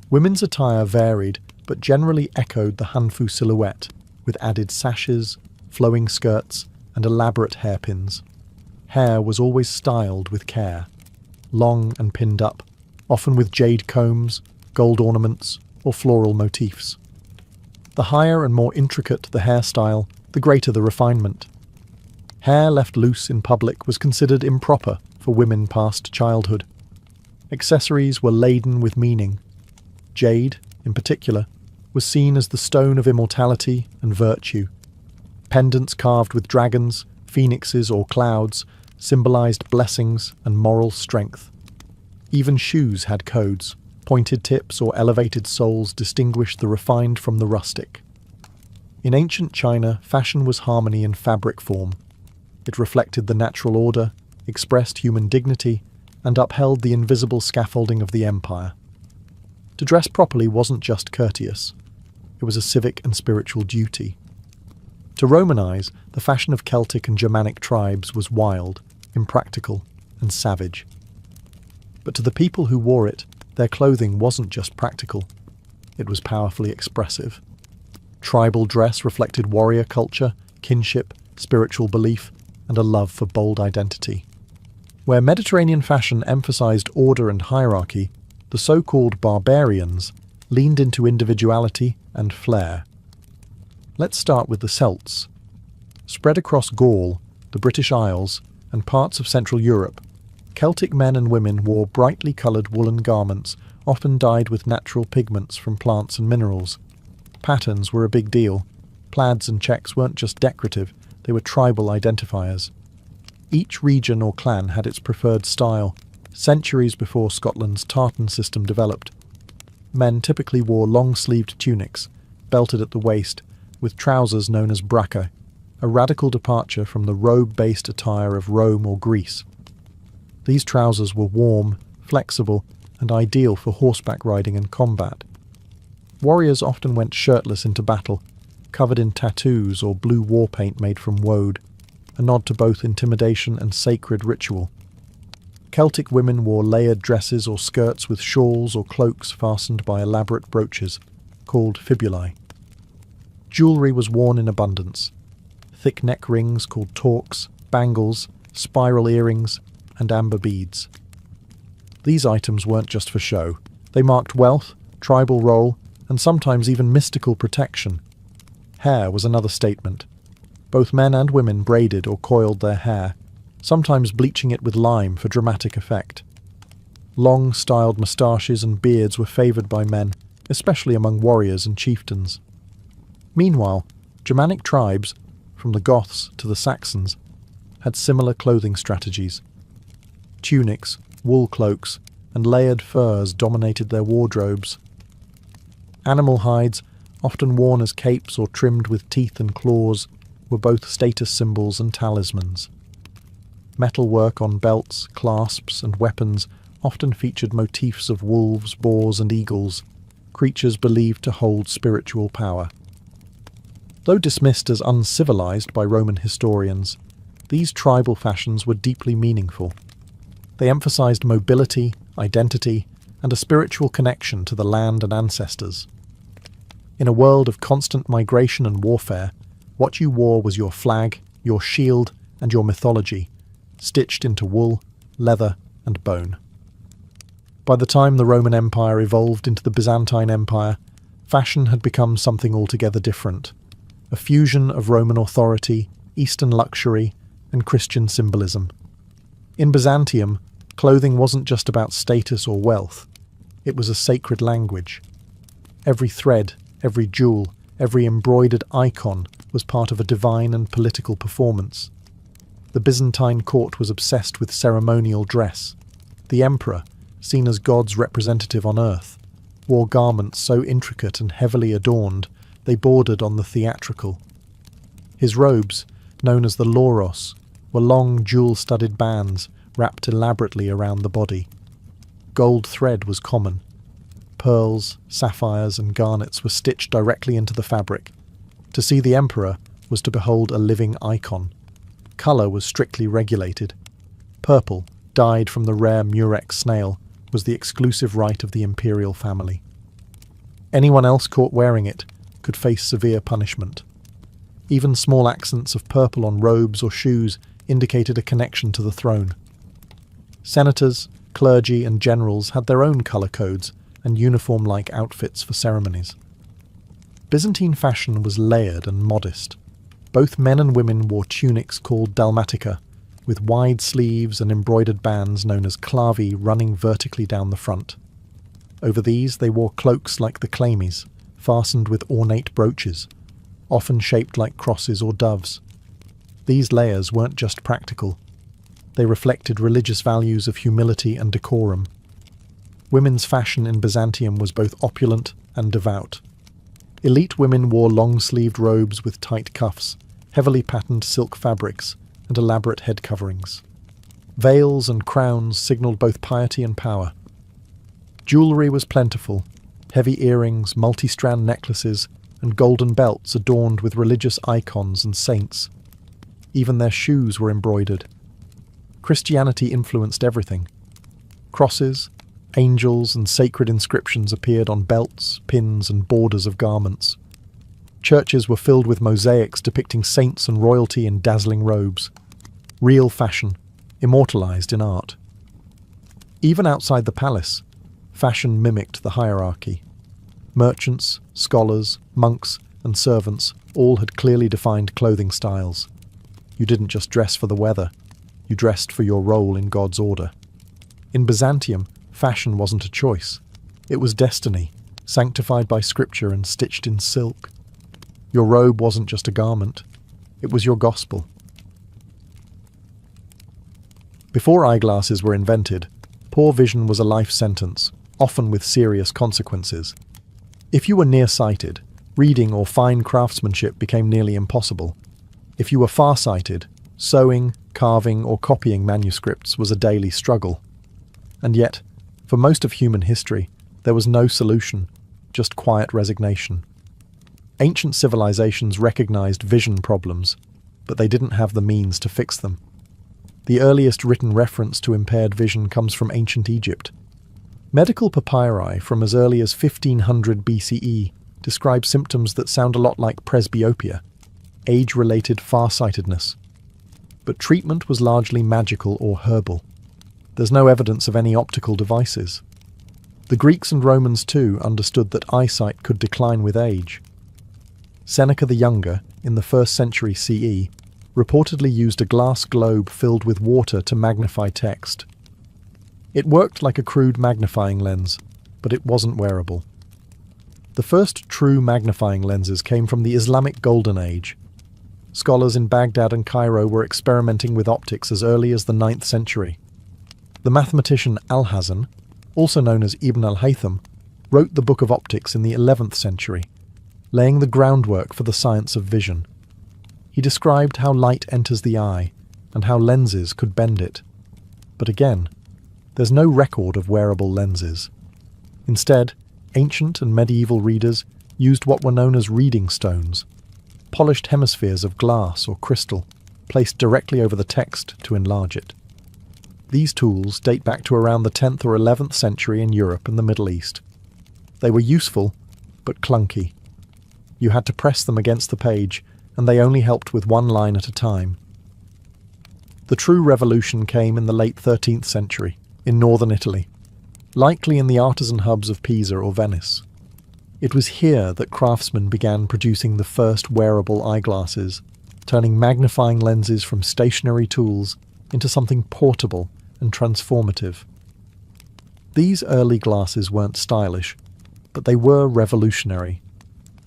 Women's attire varied, but generally echoed the hanfu silhouette, with added sashes, flowing skirts, and elaborate hairpins. Hair was always styled with care, long and pinned up, often with jade combs, gold ornaments, or floral motifs. The higher and more intricate the hairstyle, the greater the refinement. Hair left loose in public was considered improper for women past childhood. Accessories were laden with meaning. Jade, in particular, was seen as the stone of immortality and virtue. Pendants carved with dragons, phoenixes, or clouds symbolized blessings and moral strength. Even shoes had codes. Pointed tips or elevated soles distinguished the refined from the rustic. In ancient China, fashion was harmony in fabric form. It reflected the natural order, expressed human dignity, and upheld the invisible scaffolding of the empire. To dress properly wasn't just courteous. It was a civic and spiritual duty. To Romanize, the fashion of Celtic and Germanic tribes was wild, impractical, and savage. But to the people who wore it, their clothing wasn't just practical. It was powerfully expressive. Tribal dress reflected warrior culture, kinship, spiritual belief, and a love for bold identity. Where Mediterranean fashion emphasized order and hierarchy, the so-called barbarians leaned into individuality and flair. Let's start with the Celts. Spread across Gaul, the British Isles, and parts of Central Europe, Celtic men and women wore brightly coloured woolen garments, often dyed with natural pigments from plants and minerals. Patterns were a big deal. Plaids and checks weren't just decorative, they were tribal identifiers. Each region or clan had its preferred style, centuries before Scotland's tartan system developed. Men typically wore long-sleeved tunics, belted at the waist, with trousers known as bracca, a radical departure from the robe-based attire of Rome or Greece. These trousers were warm, flexible, and ideal for horseback riding and combat. Warriors often went shirtless into battle, covered in tattoos or blue war paint made from woad, a nod to both intimidation and sacred ritual. Celtic women wore layered dresses or skirts with shawls or cloaks fastened by elaborate brooches, called fibulae. Jewellery was worn in abundance. Thick neck rings called torques, bangles, spiral earrings, and amber beads. These items weren't just for show. They marked wealth, tribal role, and sometimes even mystical protection. Hair was another statement. Both men and women braided or coiled their hair, sometimes bleaching it with lime for dramatic effect. Long, styled moustaches and beards were favoured by men, especially among warriors and chieftains. Meanwhile, Germanic tribes, from the Goths to the Saxons, had similar clothing strategies. Tunics, wool cloaks, and layered furs dominated their wardrobes. Animal hides, often worn as capes or trimmed with teeth and claws, were both status symbols and talismans. Metalwork on belts, clasps, and weapons often featured motifs of wolves, boars, and eagles, creatures believed to hold spiritual power. Though dismissed as uncivilized by Roman historians, these tribal fashions were deeply meaningful. They emphasized mobility, identity, and a spiritual connection to the land and ancestors. In a world of constant migration and warfare, what you wore was your flag, your shield, and your mythology, stitched into wool, leather, and bone. By the time the Roman Empire evolved into the Byzantine Empire, fashion had become something altogether different, a fusion of Roman authority, Eastern luxury, and Christian symbolism. In Byzantium, clothing wasn't just about status or wealth, it was a sacred language. Every thread, every jewel, every embroidered icon was part of a divine and political performance. The Byzantine court was obsessed with ceremonial dress. The emperor, seen as God's representative on earth, wore garments so intricate and heavily adorned they bordered on the theatrical. His robes, known as the lauros, were long jewel-studded bands wrapped elaborately around the body. Gold thread was common. Pearls, sapphires, and garnets were stitched directly into the fabric. To see the emperor was to behold a living icon. Colour was strictly regulated. Purple, dyed from the rare murex snail, was the exclusive right of the imperial family. Anyone else caught wearing it could face severe punishment. Even small accents of purple on robes or shoes indicated a connection to the throne. Senators, clergy, and generals had their own colour codes and uniform-like outfits for ceremonies. Byzantine fashion was layered and modest. Both men and women wore tunics called dalmatica, with wide sleeves and embroidered bands known as clavi running vertically down the front. Over these they wore cloaks like the chlamys, fastened with ornate brooches, often shaped like crosses or doves. These layers weren't just practical. They reflected religious values of humility and decorum. Women's fashion in Byzantium was both opulent and devout. Elite women wore long-sleeved robes with tight cuffs, heavily patterned silk fabrics, and elaborate head coverings. Veils and crowns signalled both piety and power. Jewellery was plentiful: heavy earrings, multi-strand necklaces, and golden belts adorned with religious icons and saints. Even their shoes were embroidered. Christianity influenced everything. Crosses, angels, and sacred inscriptions appeared on belts, pins, and borders of garments. Churches were filled with mosaics depicting saints and royalty in dazzling robes. Real fashion, immortalized in art. Even outside the palace, fashion mimicked the hierarchy. Merchants, scholars, monks, and servants all had clearly defined clothing styles. You didn't just dress for the weather, you dressed for your role in God's order. In Byzantium, fashion wasn't a choice. It was destiny, sanctified by scripture and stitched in silk. Your robe wasn't just a garment, it was your gospel. Before eyeglasses were invented, poor vision was a life sentence, often with serious consequences. If you were nearsighted, reading or fine craftsmanship became nearly impossible. If you were farsighted, sewing, carving, or copying manuscripts was a daily struggle. And yet, for most of human history, there was no solution, just quiet resignation. Ancient civilizations recognized vision problems, but they didn't have the means to fix them. The earliest written reference to impaired vision comes from ancient Egypt. Medical papyri from as early as 1500 BCE describe symptoms that sound a lot like presbyopia, age-related farsightedness. But treatment was largely magical or herbal. There's no evidence of any optical devices. The Greeks and Romans too understood that eyesight could decline with age. Seneca the Younger, in the 1st century CE, reportedly used a glass globe filled with water to magnify text. It worked like a crude magnifying lens, but it wasn't wearable. The first true magnifying lenses came from the Islamic Golden Age. Scholars in Baghdad and Cairo were experimenting with optics as early as the 9th century. The mathematician Alhazen, also known as Ibn al-Haytham, wrote the Book of Optics in the 11th century, laying the groundwork for the science of vision. He described how light enters the eye and how lenses could bend it. But again, there's no record of wearable lenses. Instead, ancient and medieval readers used what were known as reading stones, polished hemispheres of glass or crystal, placed directly over the text to enlarge it. These tools date back to around the 10th or 11th century in Europe and the Middle East. They were useful, but clunky. You had to press them against the page, and they only helped with one line at a time. The true revolution came in the late 13th century, in northern Italy, likely in the artisan hubs of Pisa or Venice. It was here that craftsmen began producing the first wearable eyeglasses, turning magnifying lenses from stationary tools into something portable and transformative. These early glasses weren't stylish, but they were revolutionary.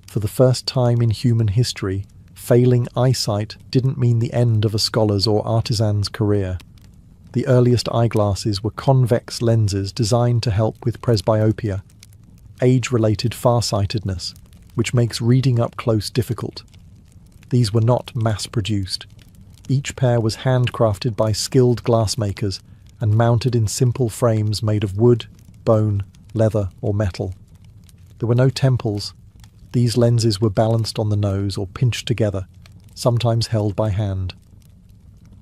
For the first time in human history, failing eyesight didn't mean the end of a scholar's or artisan's career. The earliest eyeglasses were convex lenses designed to help with presbyopia, age-related farsightedness, which makes reading up close difficult. These were not mass-produced. Each pair was handcrafted by skilled glassmakers and mounted in simple frames made of wood, bone, leather, or metal. There were no temples. These lenses were balanced on the nose or pinched together, sometimes held by hand.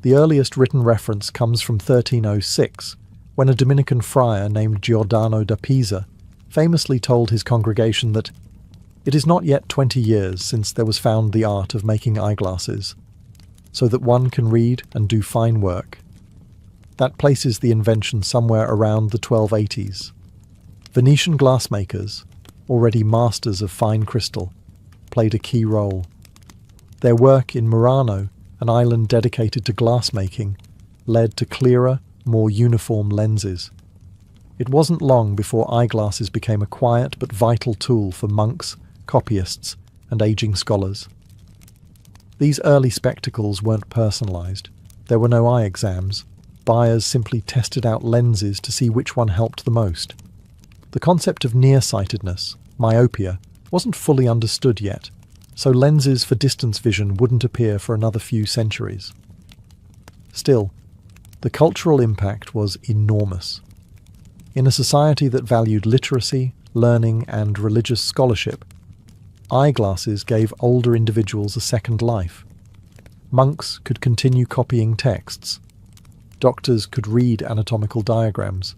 The earliest written reference comes from 1306, when a Dominican friar named Giordano da Pisa famously told his congregation that it is not yet 20 years since there was found the art of making eyeglasses, so that one can read and do fine work. That places the invention somewhere around the 1280s. Venetian glassmakers, already masters of fine crystal, played a key role. Their work in Murano, an island dedicated to glassmaking, led to clearer, more uniform lenses. It wasn't long before eyeglasses became a quiet but vital tool for monks, copyists, and aging scholars. These early spectacles weren't personalized. There were no eye exams. Buyers simply tested out lenses to see which one helped the most. The concept of nearsightedness, myopia, wasn't fully understood yet, so lenses for distance vision wouldn't appear for another few centuries. Still, the cultural impact was enormous. In a society that valued literacy, learning, and religious scholarship, eyeglasses gave older individuals a second life. Monks could continue copying texts. Doctors could read anatomical diagrams.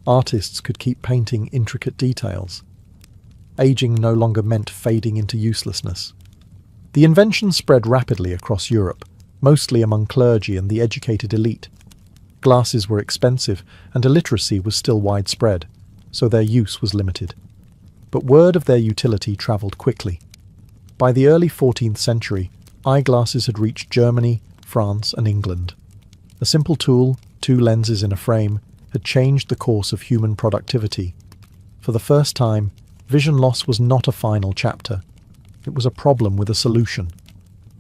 Artists could keep painting intricate details. Aging no longer meant fading into uselessness. The invention spread rapidly across Europe, mostly among clergy and the educated elite. Glasses were expensive, and illiteracy was still widespread, so their use was limited. But word of their utility travelled quickly. By the early 14th century, eyeglasses had reached Germany, France, and England. A simple tool, 2 lenses in a frame, had changed the course of human productivity. For the first time, vision loss was not a final chapter. It was a problem with a solution.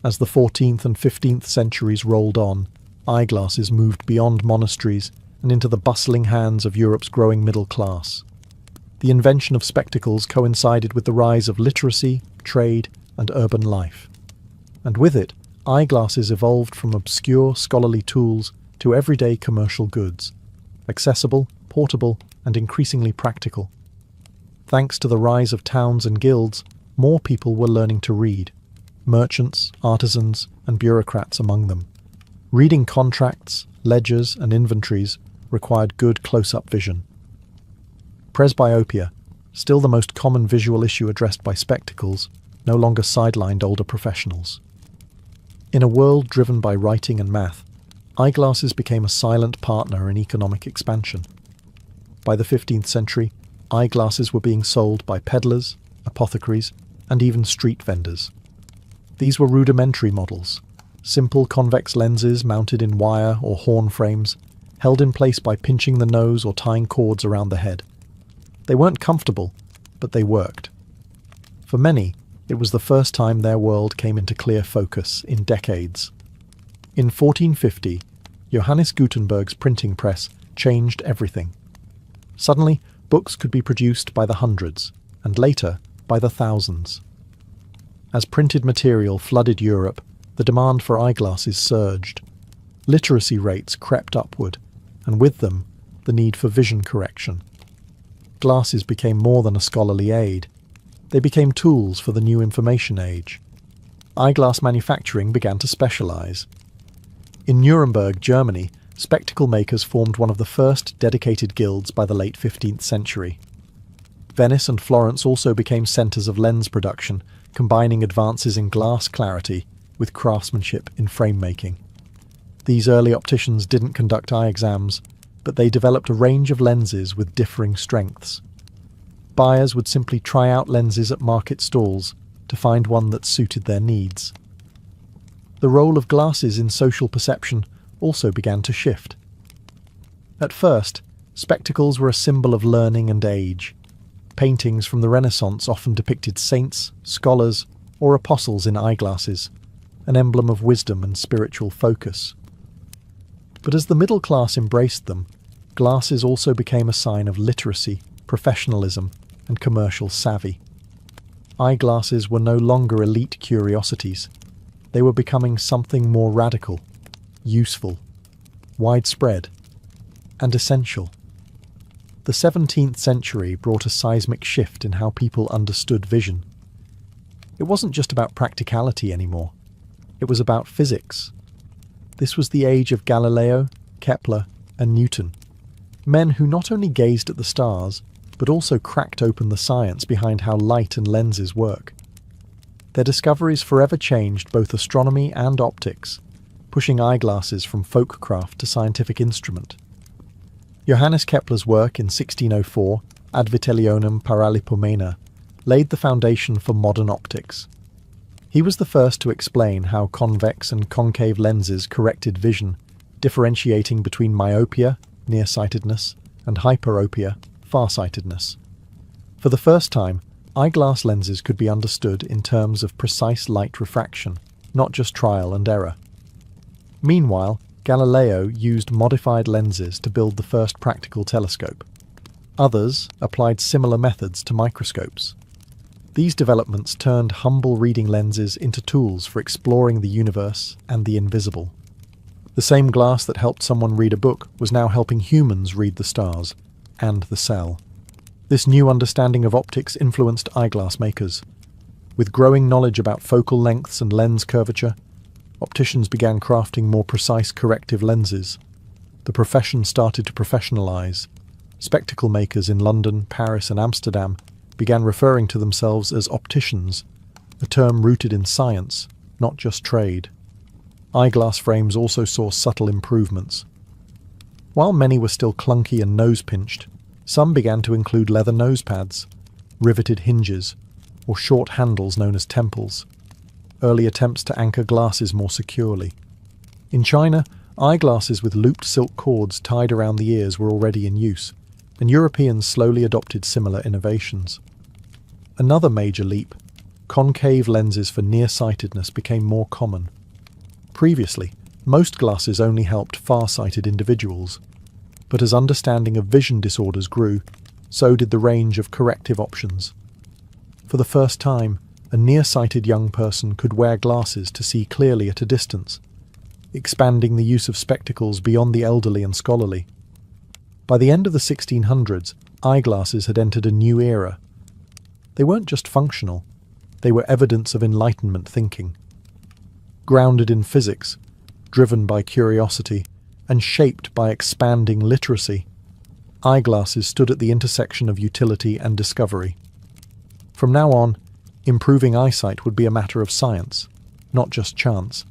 As the 14th and 15th centuries rolled on, eyeglasses moved beyond monasteries and into the bustling hands of Europe's growing middle class. The invention of spectacles coincided with the rise of literacy, trade, and urban life. And with it, eyeglasses evolved from obscure scholarly tools to everyday commercial goods, accessible, portable, and increasingly practical. Thanks to the rise of towns and guilds, more people were learning to read, merchants, artisans, and bureaucrats among them. Reading contracts, ledgers, and inventories required good close-up vision. Presbyopia, still the most common visual issue addressed by spectacles, no longer sidelined older professionals. In a world driven by writing and math, eyeglasses became a silent partner in economic expansion. By the 15th century, eyeglasses were being sold by peddlers, apothecaries, and even street vendors. These were rudimentary models, simple convex lenses mounted in wire or horn frames, held in place by pinching the nose or tying cords around the head. They weren't comfortable, but they worked. For many, it was the first time their world came into clear focus in decades. In 1450, Johannes Gutenberg's printing press changed everything. Suddenly, books could be produced by the hundreds, and later, by the thousands. As printed material flooded Europe, the demand for eyeglasses surged. Literacy rates crept upward, and with them, the need for vision correction. Glasses became more than a scholarly aid. They became tools for the new information age. eyeglass manufacturing began to specialize. In Nuremberg, Germany, spectacle makers formed one of the first dedicated guilds by the late 15th century. Venice and Florence also became centres of lens production, combining advances in glass clarity with craftsmanship in frame-making. These early opticians didn't conduct eye exams, but they developed a range of lenses with differing strengths. Buyers would simply try out lenses at market stalls to find one that suited their needs. The role of glasses in social perception also began to shift. At first, spectacles were a symbol of learning and age. Paintings from the Renaissance often depicted saints, scholars, or apostles in eyeglasses, an emblem of wisdom and spiritual focus. But as the middle class embraced them, glasses also became a sign of literacy, professionalism, and commercial savvy. Eyeglasses were no longer elite curiosities. They were becoming something more radical, useful, widespread, and essential. The 17th century brought a seismic shift in how people understood vision. It wasn't just about practicality anymore. It was about physics. This was the age of Galileo, Kepler, and Newton, men who not only gazed at the stars, but also cracked open the science behind how light and lenses work. Their discoveries forever changed both astronomy and optics, pushing eyeglasses from folkcraft to scientific instrument. Johannes Kepler's work in 1604, Ad Vitelionum Paralipomena, laid the foundation for modern optics. He was the first to explain how convex and concave lenses corrected vision, differentiating between myopia, nearsightedness, and hyperopia, farsightedness. For the first time, eyeglass lenses could be understood in terms of precise light refraction, not just trial and error. Meanwhile, Galileo used modified lenses to build the first practical telescope. Others applied similar methods to microscopes. These developments turned humble reading lenses into tools for exploring the universe and the invisible. The same glass that helped someone read a book was now helping humans read the stars and the cell. This new understanding of optics influenced eyeglass makers. With growing knowledge about focal lengths and lens curvature, opticians began crafting more precise corrective lenses. The profession started to professionalize. Spectacle makers in London, Paris, and Amsterdam began referring to themselves as opticians, a term rooted in science, not just trade. Eyeglass frames also saw subtle improvements. While many were still clunky and nose-pinched, some began to include leather nose pads, riveted hinges, or short handles known as temples. Early attempts to anchor glasses more securely. In China, eyeglasses with looped silk cords tied around the ears were already in use, and Europeans slowly adopted similar innovations. Another major leap, concave lenses for nearsightedness became more common. Previously, most glasses only helped far-sighted individuals, but as understanding of vision disorders grew, so did the range of corrective options. For the first time, a nearsighted young person could wear glasses to see clearly at a distance, expanding the use of spectacles beyond the elderly and scholarly. By the end of the 1600s, eyeglasses had entered a new era. They weren't just functional, they were evidence of Enlightenment thinking. Grounded in physics, driven by curiosity, and shaped by expanding literacy, eyeglasses stood at the intersection of utility and discovery. From now on, improving eyesight would be a matter of science, not just chance.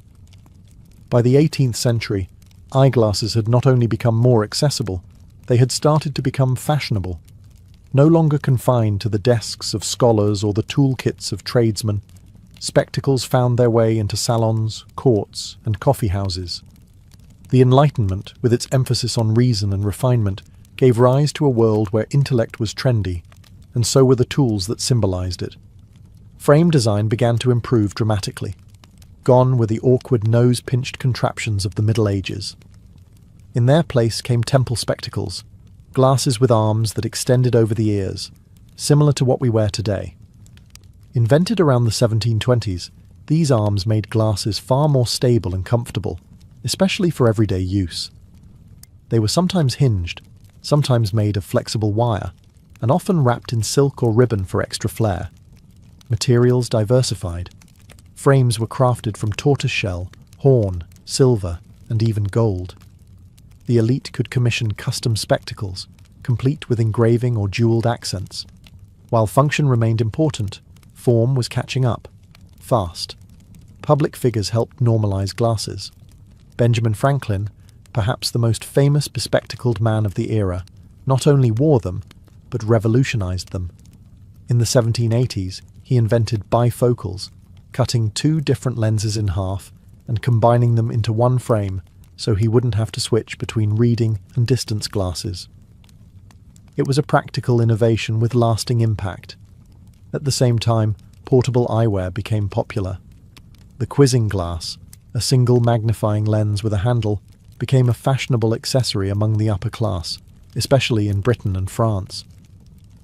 By the 18th century, eyeglasses had not only become more accessible, they had started to become fashionable. No longer confined to the desks of scholars or the toolkits of tradesmen, spectacles found their way into salons, courts, and coffee houses. The Enlightenment, with its emphasis on reason and refinement, gave rise to a world where intellect was trendy, and so were the tools that symbolized it. Frame design began to improve dramatically. Gone were the awkward nose-pinched contraptions of the Middle Ages. In their place came temple spectacles, glasses with arms that extended over the ears, similar to what we wear today. Invented around the 1720s, these arms made glasses far more stable and comfortable, especially for everyday use. They were sometimes hinged, sometimes made of flexible wire, and often wrapped in silk or ribbon for extra flair. Materials diversified. Frames were crafted from tortoiseshell, horn, silver, and even gold. The elite could commission custom spectacles, complete with engraving or jeweled accents. While function remained important, form was catching up, fast. Public figures helped normalize glasses. Benjamin Franklin, perhaps the most famous bespectacled man of the era, not only wore them, but revolutionized them. In the 1780s, he invented bifocals, cutting two different lenses in half and combining them into one frame so he wouldn't have to switch between reading and distance glasses. It was a practical innovation with lasting impact. At the same time, portable eyewear became popular. The quizzing glass, a single magnifying lens with a handle, became a fashionable accessory among the upper class, especially in Britain and France.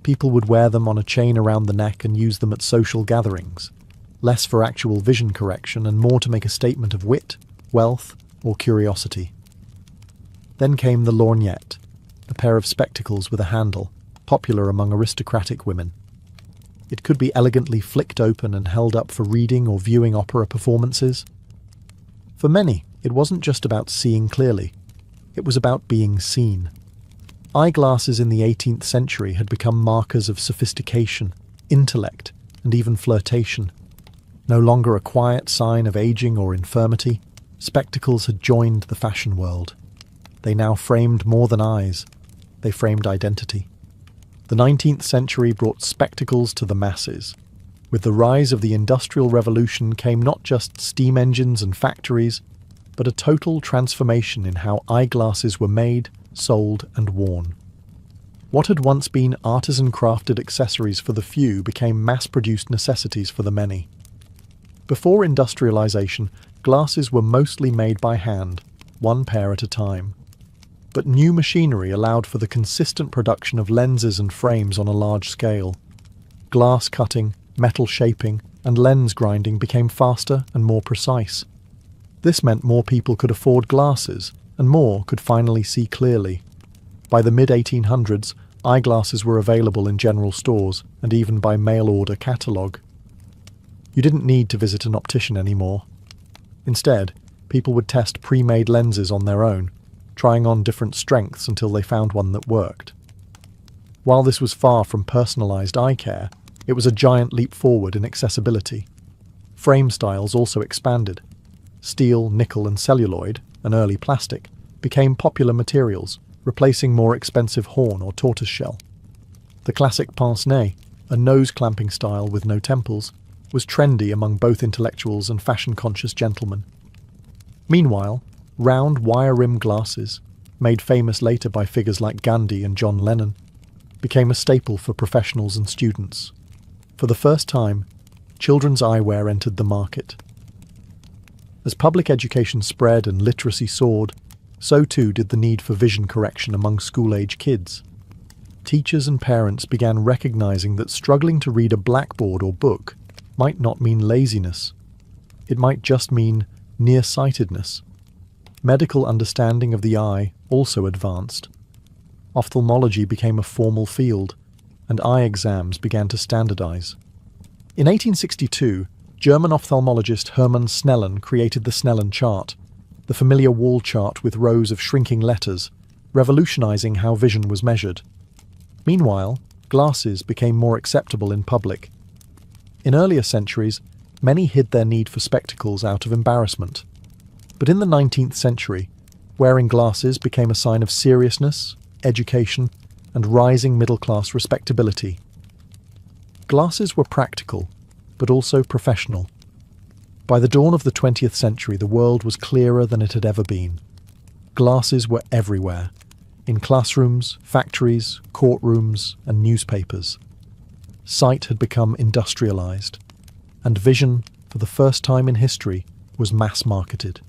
People would wear them on a chain around the neck and use them at social gatherings, less for actual vision correction and more to make a statement of wit, wealth, or curiosity. Then came the lorgnette, a pair of spectacles with a handle, popular among aristocratic women. It could be elegantly flicked open and held up for reading or viewing opera performances. For many, it wasn't just about seeing clearly. It was about being seen. Eyeglasses in the 18th century had become markers of sophistication, intellect, and even flirtation. No longer a quiet sign of aging or infirmity, spectacles had joined the fashion world. They now framed more than eyes. They framed identity. The 19th century brought spectacles to the masses. With the rise of the Industrial Revolution came not just steam engines and factories, but a total transformation in how eyeglasses were made, sold, and worn. What had once been artisan-crafted accessories for the few became mass-produced necessities for the many. Before industrialization, glasses were mostly made by hand, one pair at a time. But new machinery allowed for the consistent production of lenses and frames on a large scale. Glass cutting, metal shaping, and lens grinding became faster and more precise. This meant more people could afford glasses, and more could finally see clearly. By the mid-1800s, eyeglasses were available in general stores and even by mail-order catalogue. You didn't need to visit an optician anymore. Instead, people would test pre-made lenses on their own, trying on different strengths until they found one that worked. While this was far from personalized eye care, it was a giant leap forward in accessibility. Frame styles also expanded. Steel, nickel, and celluloid, an early plastic, became popular materials, replacing more expensive horn or tortoiseshell. The classic pince-nez, a nose-clamping style with no temples, was trendy among both intellectuals and fashion-conscious gentlemen. Meanwhile, round wire-rimmed glasses, made famous later by figures like Gandhi and John Lennon, became a staple for professionals and students. For the first time, children's eyewear entered the market. As public education spread and literacy soared, so too did the need for vision correction among school-age kids. Teachers and parents began recognizing that struggling to read a blackboard or book might not mean laziness. It might just mean nearsightedness. Medical understanding of the eye also advanced. Ophthalmology became a formal field, and eye exams began to standardize. In 1862, German ophthalmologist Hermann Snellen created the Snellen chart, the familiar wall chart with rows of shrinking letters, revolutionizing how vision was measured. Meanwhile, glasses became more acceptable in public. In earlier centuries, many hid their need for spectacles out of embarrassment. But in the 19th century, wearing glasses became a sign of seriousness, education, and rising middle-class respectability. Glasses were practical, but also professional. By the dawn of the 20th century, the world was clearer than it had ever been. Glasses were everywhere, in classrooms, factories, courtrooms, and newspapers. Sight had become industrialized, and vision, for the first time in history, was mass-marketed.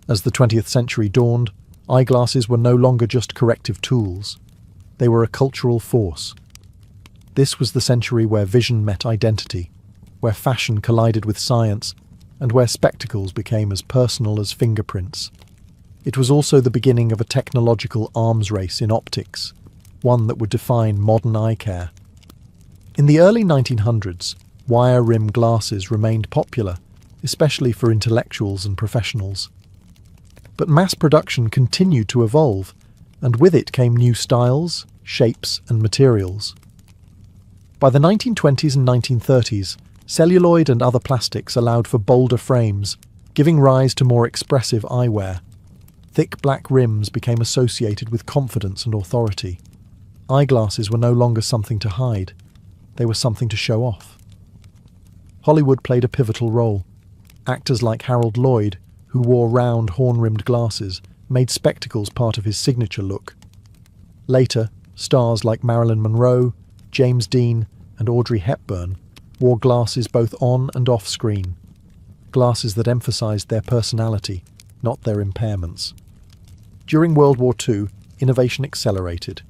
As the 20th century dawned, eyeglasses were no longer just corrective tools. They were a cultural force. This was the century where vision met identity, where fashion collided with science, and where spectacles became as personal as fingerprints. It was also the beginning of a technological arms race in optics, one that would define modern eye care. In the early 1900s, wire rim glasses remained popular, especially for intellectuals and professionals. But mass production continued to evolve, and with it came new styles, shapes, and materials. By the 1920s and 1930s, celluloid and other plastics allowed for bolder frames, giving rise to more expressive eyewear. Thick black rims became associated with confidence and authority. Eyeglasses were no longer something to hide, they were something to show off. Hollywood played a pivotal role. Actors like Harold Lloyd, who wore round, horn-rimmed glasses, made spectacles part of his signature look. Later, stars like Marilyn Monroe, James Dean, and Audrey Hepburn wore glasses both on and off screen. Glasses that emphasized their personality, not their impairments. During World War II, innovation accelerated.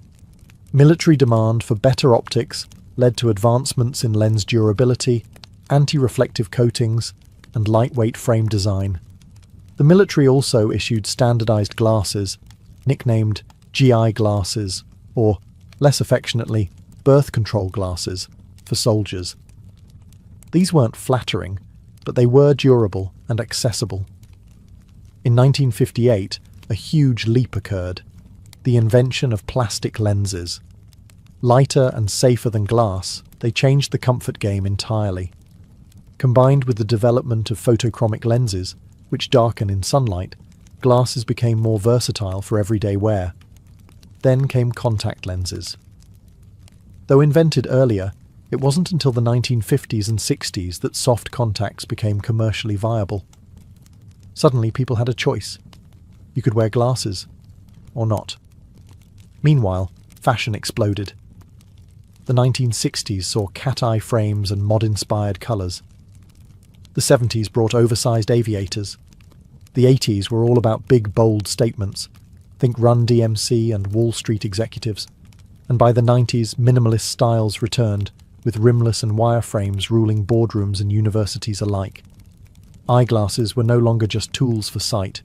Military demand for better optics led to advancements in lens durability, anti-reflective coatings, and lightweight frame design. The military also issued standardized glasses, nicknamed GI glasses, or, less affectionately, birth control glasses, for soldiers. These weren't flattering, but they were durable and accessible. In 1958, a huge leap occurred: the invention of plastic lenses. Lighter and safer than glass, they changed the comfort game entirely. Combined with the development of photochromic lenses, which darken in sunlight, glasses became more versatile for everyday wear. Then came contact lenses. Though invented earlier, it wasn't until the 1950s and 60s that soft contacts became commercially viable. Suddenly people had a choice. You could wear glasses, or not. Meanwhile, fashion exploded. The 1960s saw cat-eye frames and mod-inspired colours. The 70s brought oversized aviators. The 80s were all about big, bold statements. Think Run DMC and Wall Street executives. And by the 90s, minimalist styles returned, with rimless and wireframes ruling boardrooms and universities alike. Eyeglasses were no longer just tools for sight.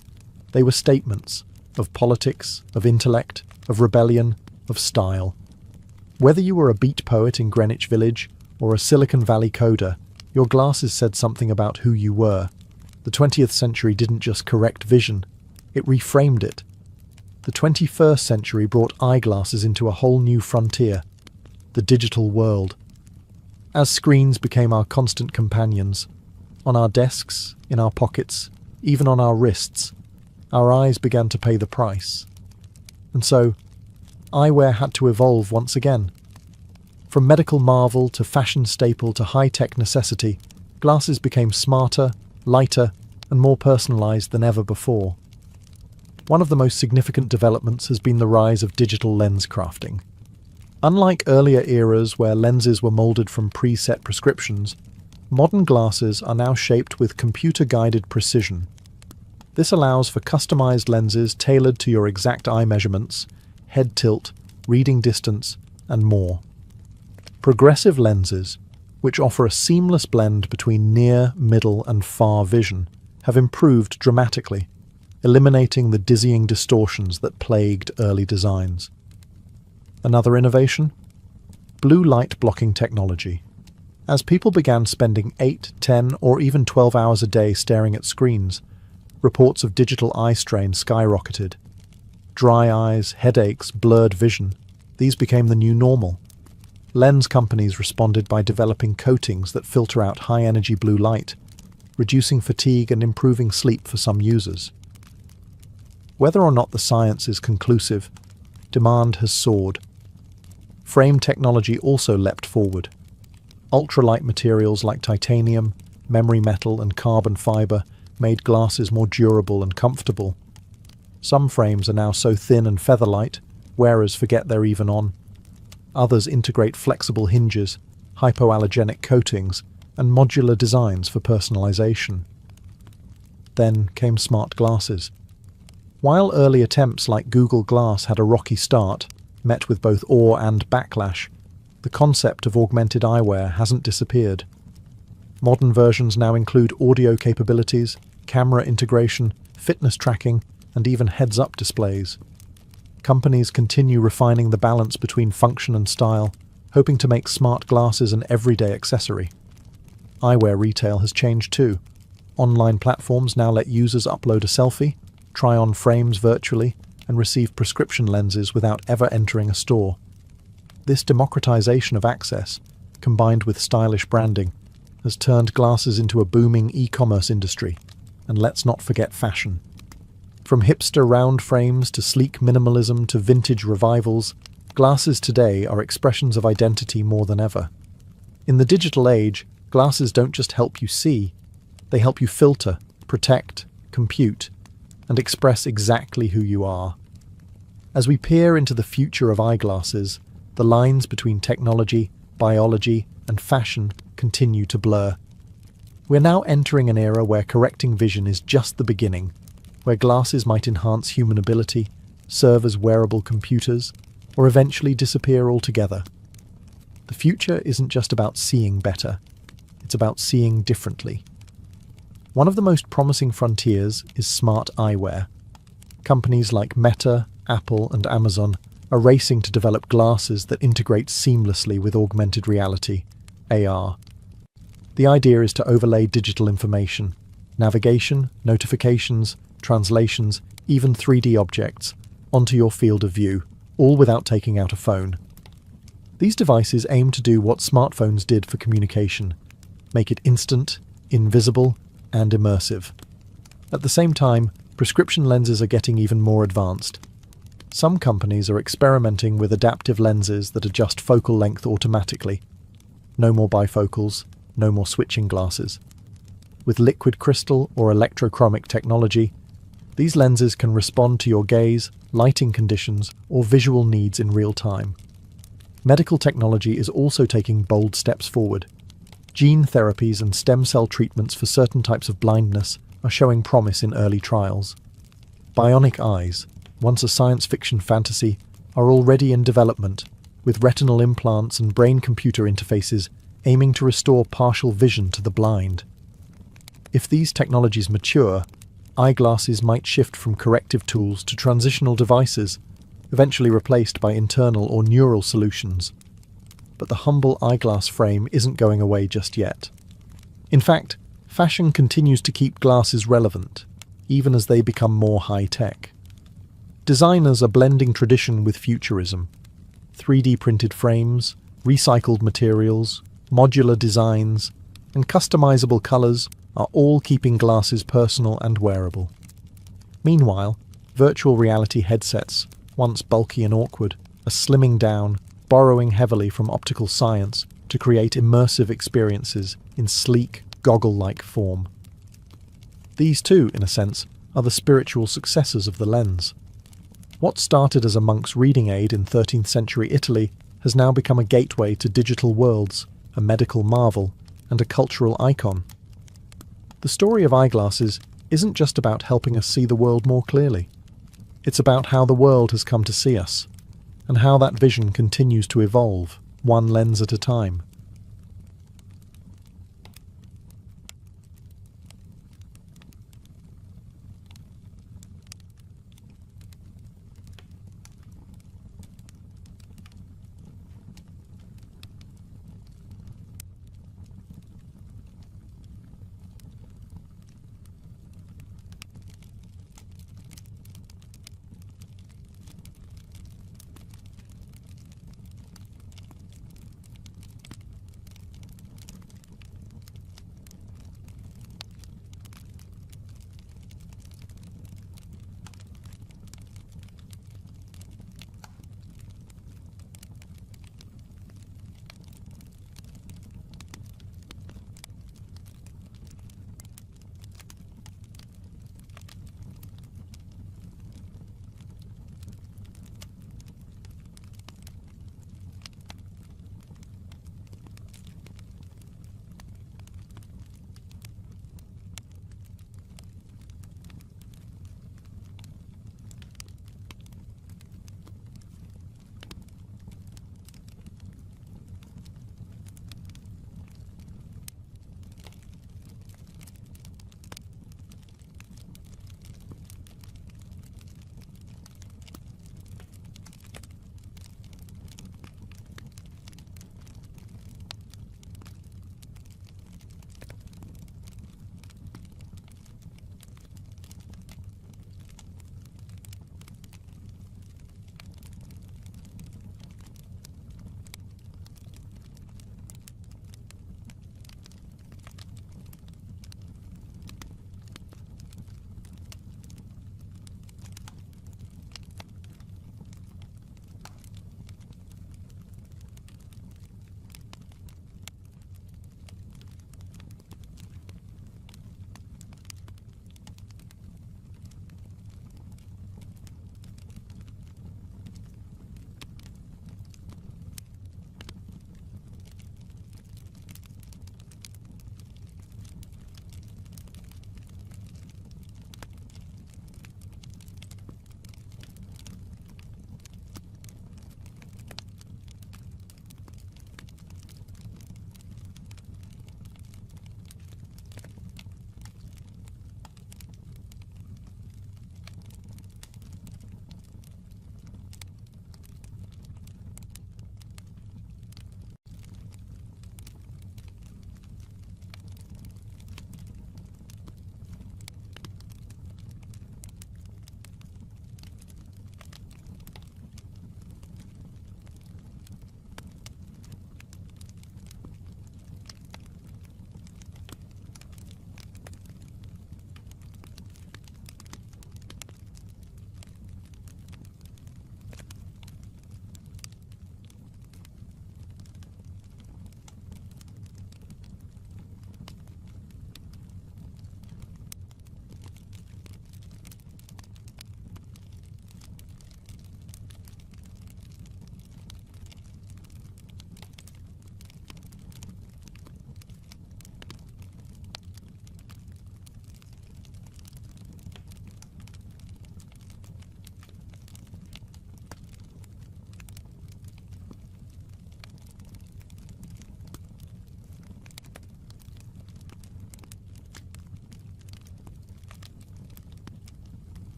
They were statements of politics, of intellect, of rebellion, of style. Whether you were a beat poet in Greenwich Village or a Silicon Valley coder, your glasses said something about who you were. The 20th century didn't just correct vision, it reframed it. The 21st century brought eyeglasses into a whole new frontier, the digital world. As screens became our constant companions, on our desks, in our pockets, even on our wrists, our eyes began to pay the price. And so, eyewear had to evolve once again. From medical marvel to fashion staple to high-tech necessity, glasses became smarter, lighter, and more personalized than ever before. One of the most significant developments has been the rise of digital lens crafting. Unlike earlier eras where lenses were molded from preset prescriptions, modern glasses are now shaped with computer-guided precision. This allows for customized lenses tailored to your exact eye measurements, head tilt, reading distance, and more. Progressive lenses, which offer a seamless blend between near, middle, and far vision, have improved dramatically, eliminating the dizzying distortions that plagued early designs. Another innovation? Blue light blocking technology. As people began spending 8, 10, or even 12 hours a day staring at screens, reports of digital eye strain skyrocketed. Dry eyes, headaches, blurred vision, these became the new normal. Lens companies responded by developing coatings that filter out high-energy blue light, reducing fatigue and improving sleep for some users. Whether or not the science is conclusive, demand has soared. Frame technology also leapt forward. Ultralight materials like titanium, memory metal, and carbon fiber made glasses more durable and comfortable. Some frames are now so thin and feather-light, wearers forget they're even on. Others integrate flexible hinges, hypoallergenic coatings, and modular designs for personalization. Then came smart glasses. While early attempts like Google Glass had a rocky start, met with both awe and backlash, the concept of augmented eyewear hasn't disappeared. Modern versions now include audio capabilities, camera integration, fitness tracking, and even heads-up displays. Companies continue refining the balance between function and style, hoping to make smart glasses an everyday accessory. Eyewear retail has changed too. Online platforms now let users upload a selfie, try on frames virtually, and receive prescription lenses without ever entering a store. This democratization of access, combined with stylish branding, has turned glasses into a booming e-commerce industry. And let's not forget fashion. From hipster round frames to sleek minimalism to vintage revivals, glasses today are expressions of identity more than ever. In the digital age, glasses don't just help you see, they help you filter, protect, compute, and express exactly who you are. As we peer into the future of eyeglasses, the lines between technology, biology, and fashion continue to blur. We're now entering an era where correcting vision is just the beginning, where glasses might enhance human ability, serve as wearable computers, or eventually disappear altogether. The future isn't just about seeing better, it's about seeing differently. One of the most promising frontiers is smart eyewear. Companies like Meta, Apple, and Amazon are racing to develop glasses that integrate seamlessly with augmented reality, AR. The idea is to overlay digital information, navigation, notifications, translations, even 3D objects, onto your field of view, all without taking out a phone. These devices aim to do what smartphones did for communication, make it instant, invisible, and immersive. At the same time, prescription lenses are getting even more advanced. Some companies are experimenting with adaptive lenses that adjust focal length automatically. No more bifocals, no more switching glasses. With liquid crystal or electrochromic technology, these lenses can respond to your gaze, lighting conditions, or visual needs in real time. Medical technology is also taking bold steps forward. Gene therapies and stem cell treatments for certain types of blindness are showing promise in early trials. Bionic eyes, once a science fiction fantasy, are already in development, with retinal implants and brain-computer interfaces aiming to restore partial vision to the blind. If these technologies mature, eyeglasses might shift from corrective tools to transitional devices, eventually replaced by internal or neural solutions. But the humble eyeglass frame isn't going away just yet. In fact, fashion continues to keep glasses relevant, even as they become more high-tech. Designers are blending tradition with futurism. 3D printed frames, recycled materials, modular designs, and customizable colors are all keeping glasses personal and wearable. Meanwhile, virtual reality headsets, once bulky and awkward, are slimming down, borrowing heavily from optical science to create immersive experiences in sleek, goggle-like form. These too, in a sense, are the spiritual successors of the lens. What started as a monk's reading aid in 13th century Italy has now become a gateway to digital worlds, a medical marvel, and a cultural icon. The story of eyeglasses isn't just about helping us see the world more clearly. It's about how the world has come to see us, and how that vision continues to evolve, one lens at a time.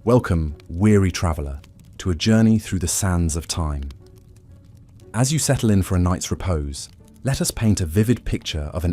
Welcome, weary traveller, to a journey through the sands of time. As you settle in for a night's repose, let us paint a vivid picture of an